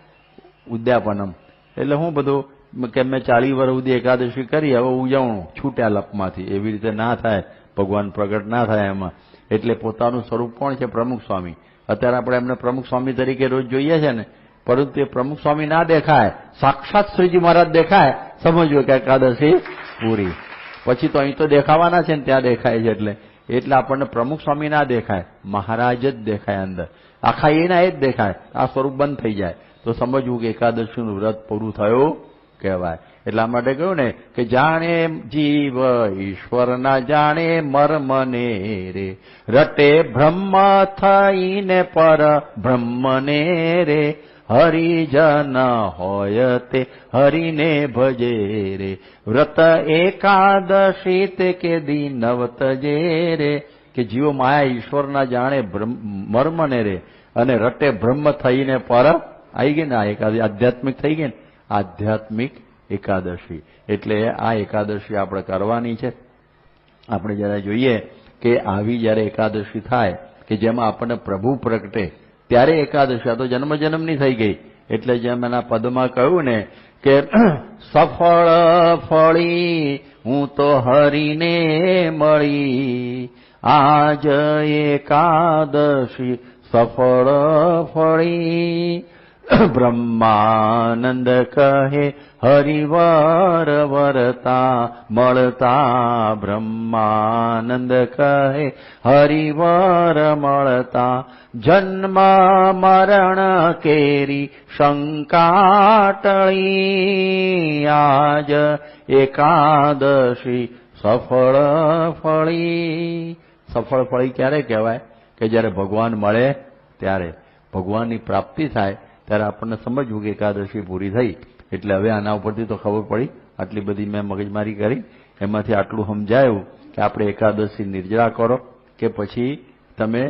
Speaker 1: ઉદ્યાપનમ. એટલે હું બધું કે મેં 40 વર્ષ સુધી એકાદશી કરી, હવે ઉજવણું છૂટ્યા લપમાંથી. એવી રીતે ના થાય, ભગવાન પ્રગટ ના થાય એમાં. એટલે પોતાનું સ્વરૂપ કોણ છે? પ્રમુખ સ્વામી. અત્યારે આપણે એમને પ્રમુખ સ્વામી તરીકે રોજ જોઈએ છે ને, પરંતુ એ પ્રમુખ સ્વામી ના દેખાય, સાક્ષાત શ્રીજી મહારાજ દેખાય, સમજવું કે એકાદશી પૂરી. પછી તો અહીં તો દેખાવાના છે ને ત્યાં દેખાય છે. એટલે આપણને પ્રમુખ સ્વામી ના દેખાય, મહારાજ જ દેખાય અંદર. આખા એના એ જ દેખાય, આ સ્વરૂપ બંધ થઈ જાય તો સમજવું કે એકાદશીનું વ્રત પૂરું થયું કહેવાય. એટલા માટે કહ્યું ને કે જાણે જીવ ઈશ્વરના જાણે મર્મને રે, રટે બ્રહ્મ થઈને પર બ્રહ્મને રે, હરિજન હોય તે હરિને ભજે રે, વ્રત એકાદશી તે કે દિનવત જે રે. કે જીવો માયા ઈશ્વરના જાણે મર્મને રે અને રટે બ્રહ્મ થઈને પર આવી ગઈ ને. આ એકાદશી આધ્યાત્મિક થઈ ગઈ ને, આધ્યાત્મિક એકાદશી. એટલે આ એકાદશી આપણે કરવાની છે. આપણે જરા જોઈએ કે આવી જયારે એકાદશી થાય કે જેમાં આપણને પ્રભુ પ્રગટે ત્યારે એકાદશી. આ તો જન્મ જન્મની થઈ ગઈ. એટલે જેમ એના પદમાં કહ્યું ને કે સફળ ફળી હું તો હરિને મળી, આજ એકાદશી સફળ ફળી, બ્રહ્માનંદ કહે હરિવાર વરતા મળતા, બ્રહ્માનંદ કહે હરિવાર મળતા, જન્મ મરણ કેરી શંકાટળી, આજ એકાદશી સફળ ફળી. સફળ ફળી ક્યારે કહેવાય? કે જ્યારે ભગવાન મળે ત્યારે, ભગવાનની પ્રાપ્તિ થાય ત્યારે આપણને સમજવું કે એકાદશી પૂરી થઈ. એટલે હવે આના ઉપરથી તો ખબર પડી, આટલી બધી મેં મગજમારી કરી, એમાંથી આટલું સમજાયું કે આપણે એકાદશી નિર્જળા કરો કે પછી તમે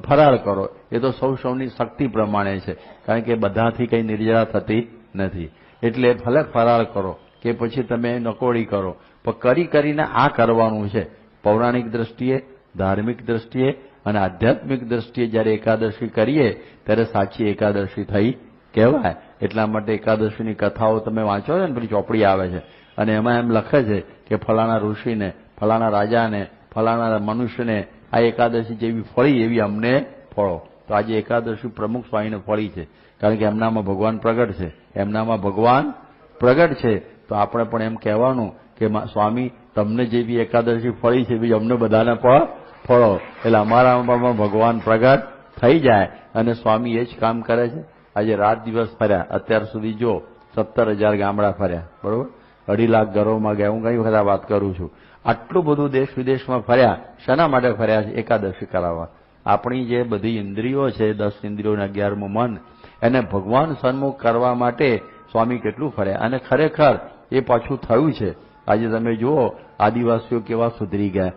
Speaker 1: ફરાળ કરો. એ તો સૌની શક્તિ પ્રમાણે છે, કારણ કે બધાથી કંઈ નિર્જળા થતી નથી. એટલે ભલે ફરાળ કરો કે પછી તમે નકોડી કરો, પણ કરીને આ કરવાનું છે. પૌરાણિક દ્રષ્ટિએ, ધાર્મિક દ્રષ્ટિએ અને આધ્યાત્મિક દ્રષ્ટિએ જ્યારે એકાદશી કરીએ ત્યારે સાચી એકાદશી થઈ કહેવાય. એટલા માટે એકાદશીની કથાઓ તમે વાંચો છો ને, પેલી ચોપડી આવે છે અને એમાં એમ લખે છે કે ફલાણા ઋષિને, ફલાણા રાજાને, ફલાણા મનુષ્યને આ એકાદશી જેવી ફળી એવી અમને ફળો. તો આજે એકાદશી પ્રમુખ સ્વામીને ફળી છે, કારણ કે એમનામાં ભગવાન પ્રગટ છે, એમનામાં ભગવાન પ્રગટ છે. તો આપણે પણ એમ કહેવાનું કે સ્વામી તમને જેવી એકાદશી ફળી છે એવી અમને બધાને પણ ફળો. એટલે અમારામાં ભગવાન પ્રગટ થઈ જાય. અને સ્વામી એ જ કામ કરે છે. આજે રાત દિવસ ફર્યા, અત્યાર સુધી જો 17,000 ગામડા ફર્યા, બરોબર, 2.5 લાખ ઘરોમાં ગયા. હું ઘણી વખત આ વાત કરું છું. આટલું બધું દેશ વિદેશમાં ફર્યા, શાના માટે ફર્યા છે? એકાદશી કરાવવા. આપણી જે બધી ઇન્દ્રિયો છે, 10 ઇન્દ્રિયો અને 11મું મન, એને ભગવાન સન્મુખ કરવા માટે સ્વામી કેટલું ફર્યા. અને ખરેખર એ પાછું થયું છે. આજે તમે જુઓ આદિવાસીઓ કેવા સુધરી ગયા,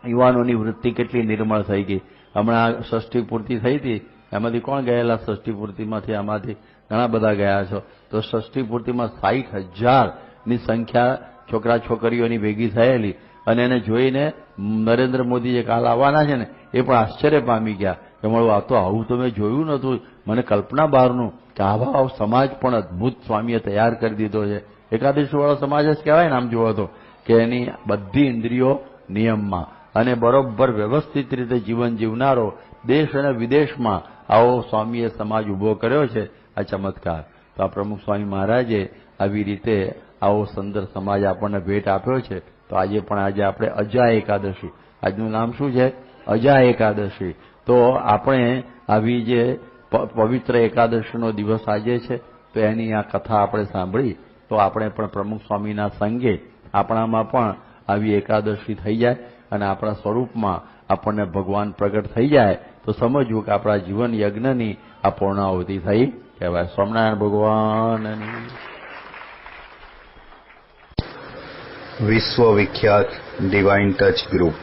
Speaker 1: યુવાનોની વૃત્તિ કેટલી નિર્મળ થઈ ગઈ. હમણાં ષષ્ઠી પૂર્તિ થઈ હતી, એમાંથી કોણ ગયેલા? ષષ્ઠી પૂર્તિમાંથી આમાંથી ઘણા બધા ગયા છો. તો ષષ્ઠી પૂર્તિમાં 60,000ની સંખ્યા છોકરા છોકરીઓની ભેગી થયેલી. અને એને જોઈને નરેન્દ્ર મોદી જે કાલ આવવાના છે ને, એ પણ આશ્ચર્ય પામી ગયા કે મળું આ તો આવું તો મેં જોયું નહોતું, મને કલ્પના બહારનું કે આવા સમાજ પણ અદભુત સ્વામીએ તૈયાર કરી દીધો છે. એકાદશીવાળો સમાજ જ કહેવાય ને આમ જુઓ તો, કે એની બધી ઇન્દ્રિયો નિયમમાં અને બરોબર વ્યવસ્થિત રીતે જીવન જીવનારો દેશ અને વિદેશમાં આવો સ્વામીએ સમાજ ઉભો કર્યો છે. આ ચમત્કાર તો આ પ્રમુખ સ્વામી મહારાજે આવી રીતે આવો સુંદર સમાજ આપણને ભેટ આપ્યો છે. તો આજે પણ આજે આપણે અજા એકાદશી, આજનું નામ શું છે? અજા એકાદશી. તો આપણે આવી જે પવિત્ર એકાદશીનો દિવસ આજે છે, તો એની આ કથા આપણે સાંભળી તો આપણે પણ પ્રમુખ સ્વામીના સંગે આપણામાં પણ આવી એકાદશી થઈ જાય અને આપણા સ્વરૂપમાં આપણને ભગવાન પ્રગટ થઈ જાય તો સમજવું કે આપણા જીવન યજ્ઞની આ પૂર્ણાહુતિ થઈ કહેવાય. સ્વામિનારાયણ ભગવાનની.
Speaker 2: વિશ્વ વિખ્યાત ડિવાઇન ટચ ગ્રુપ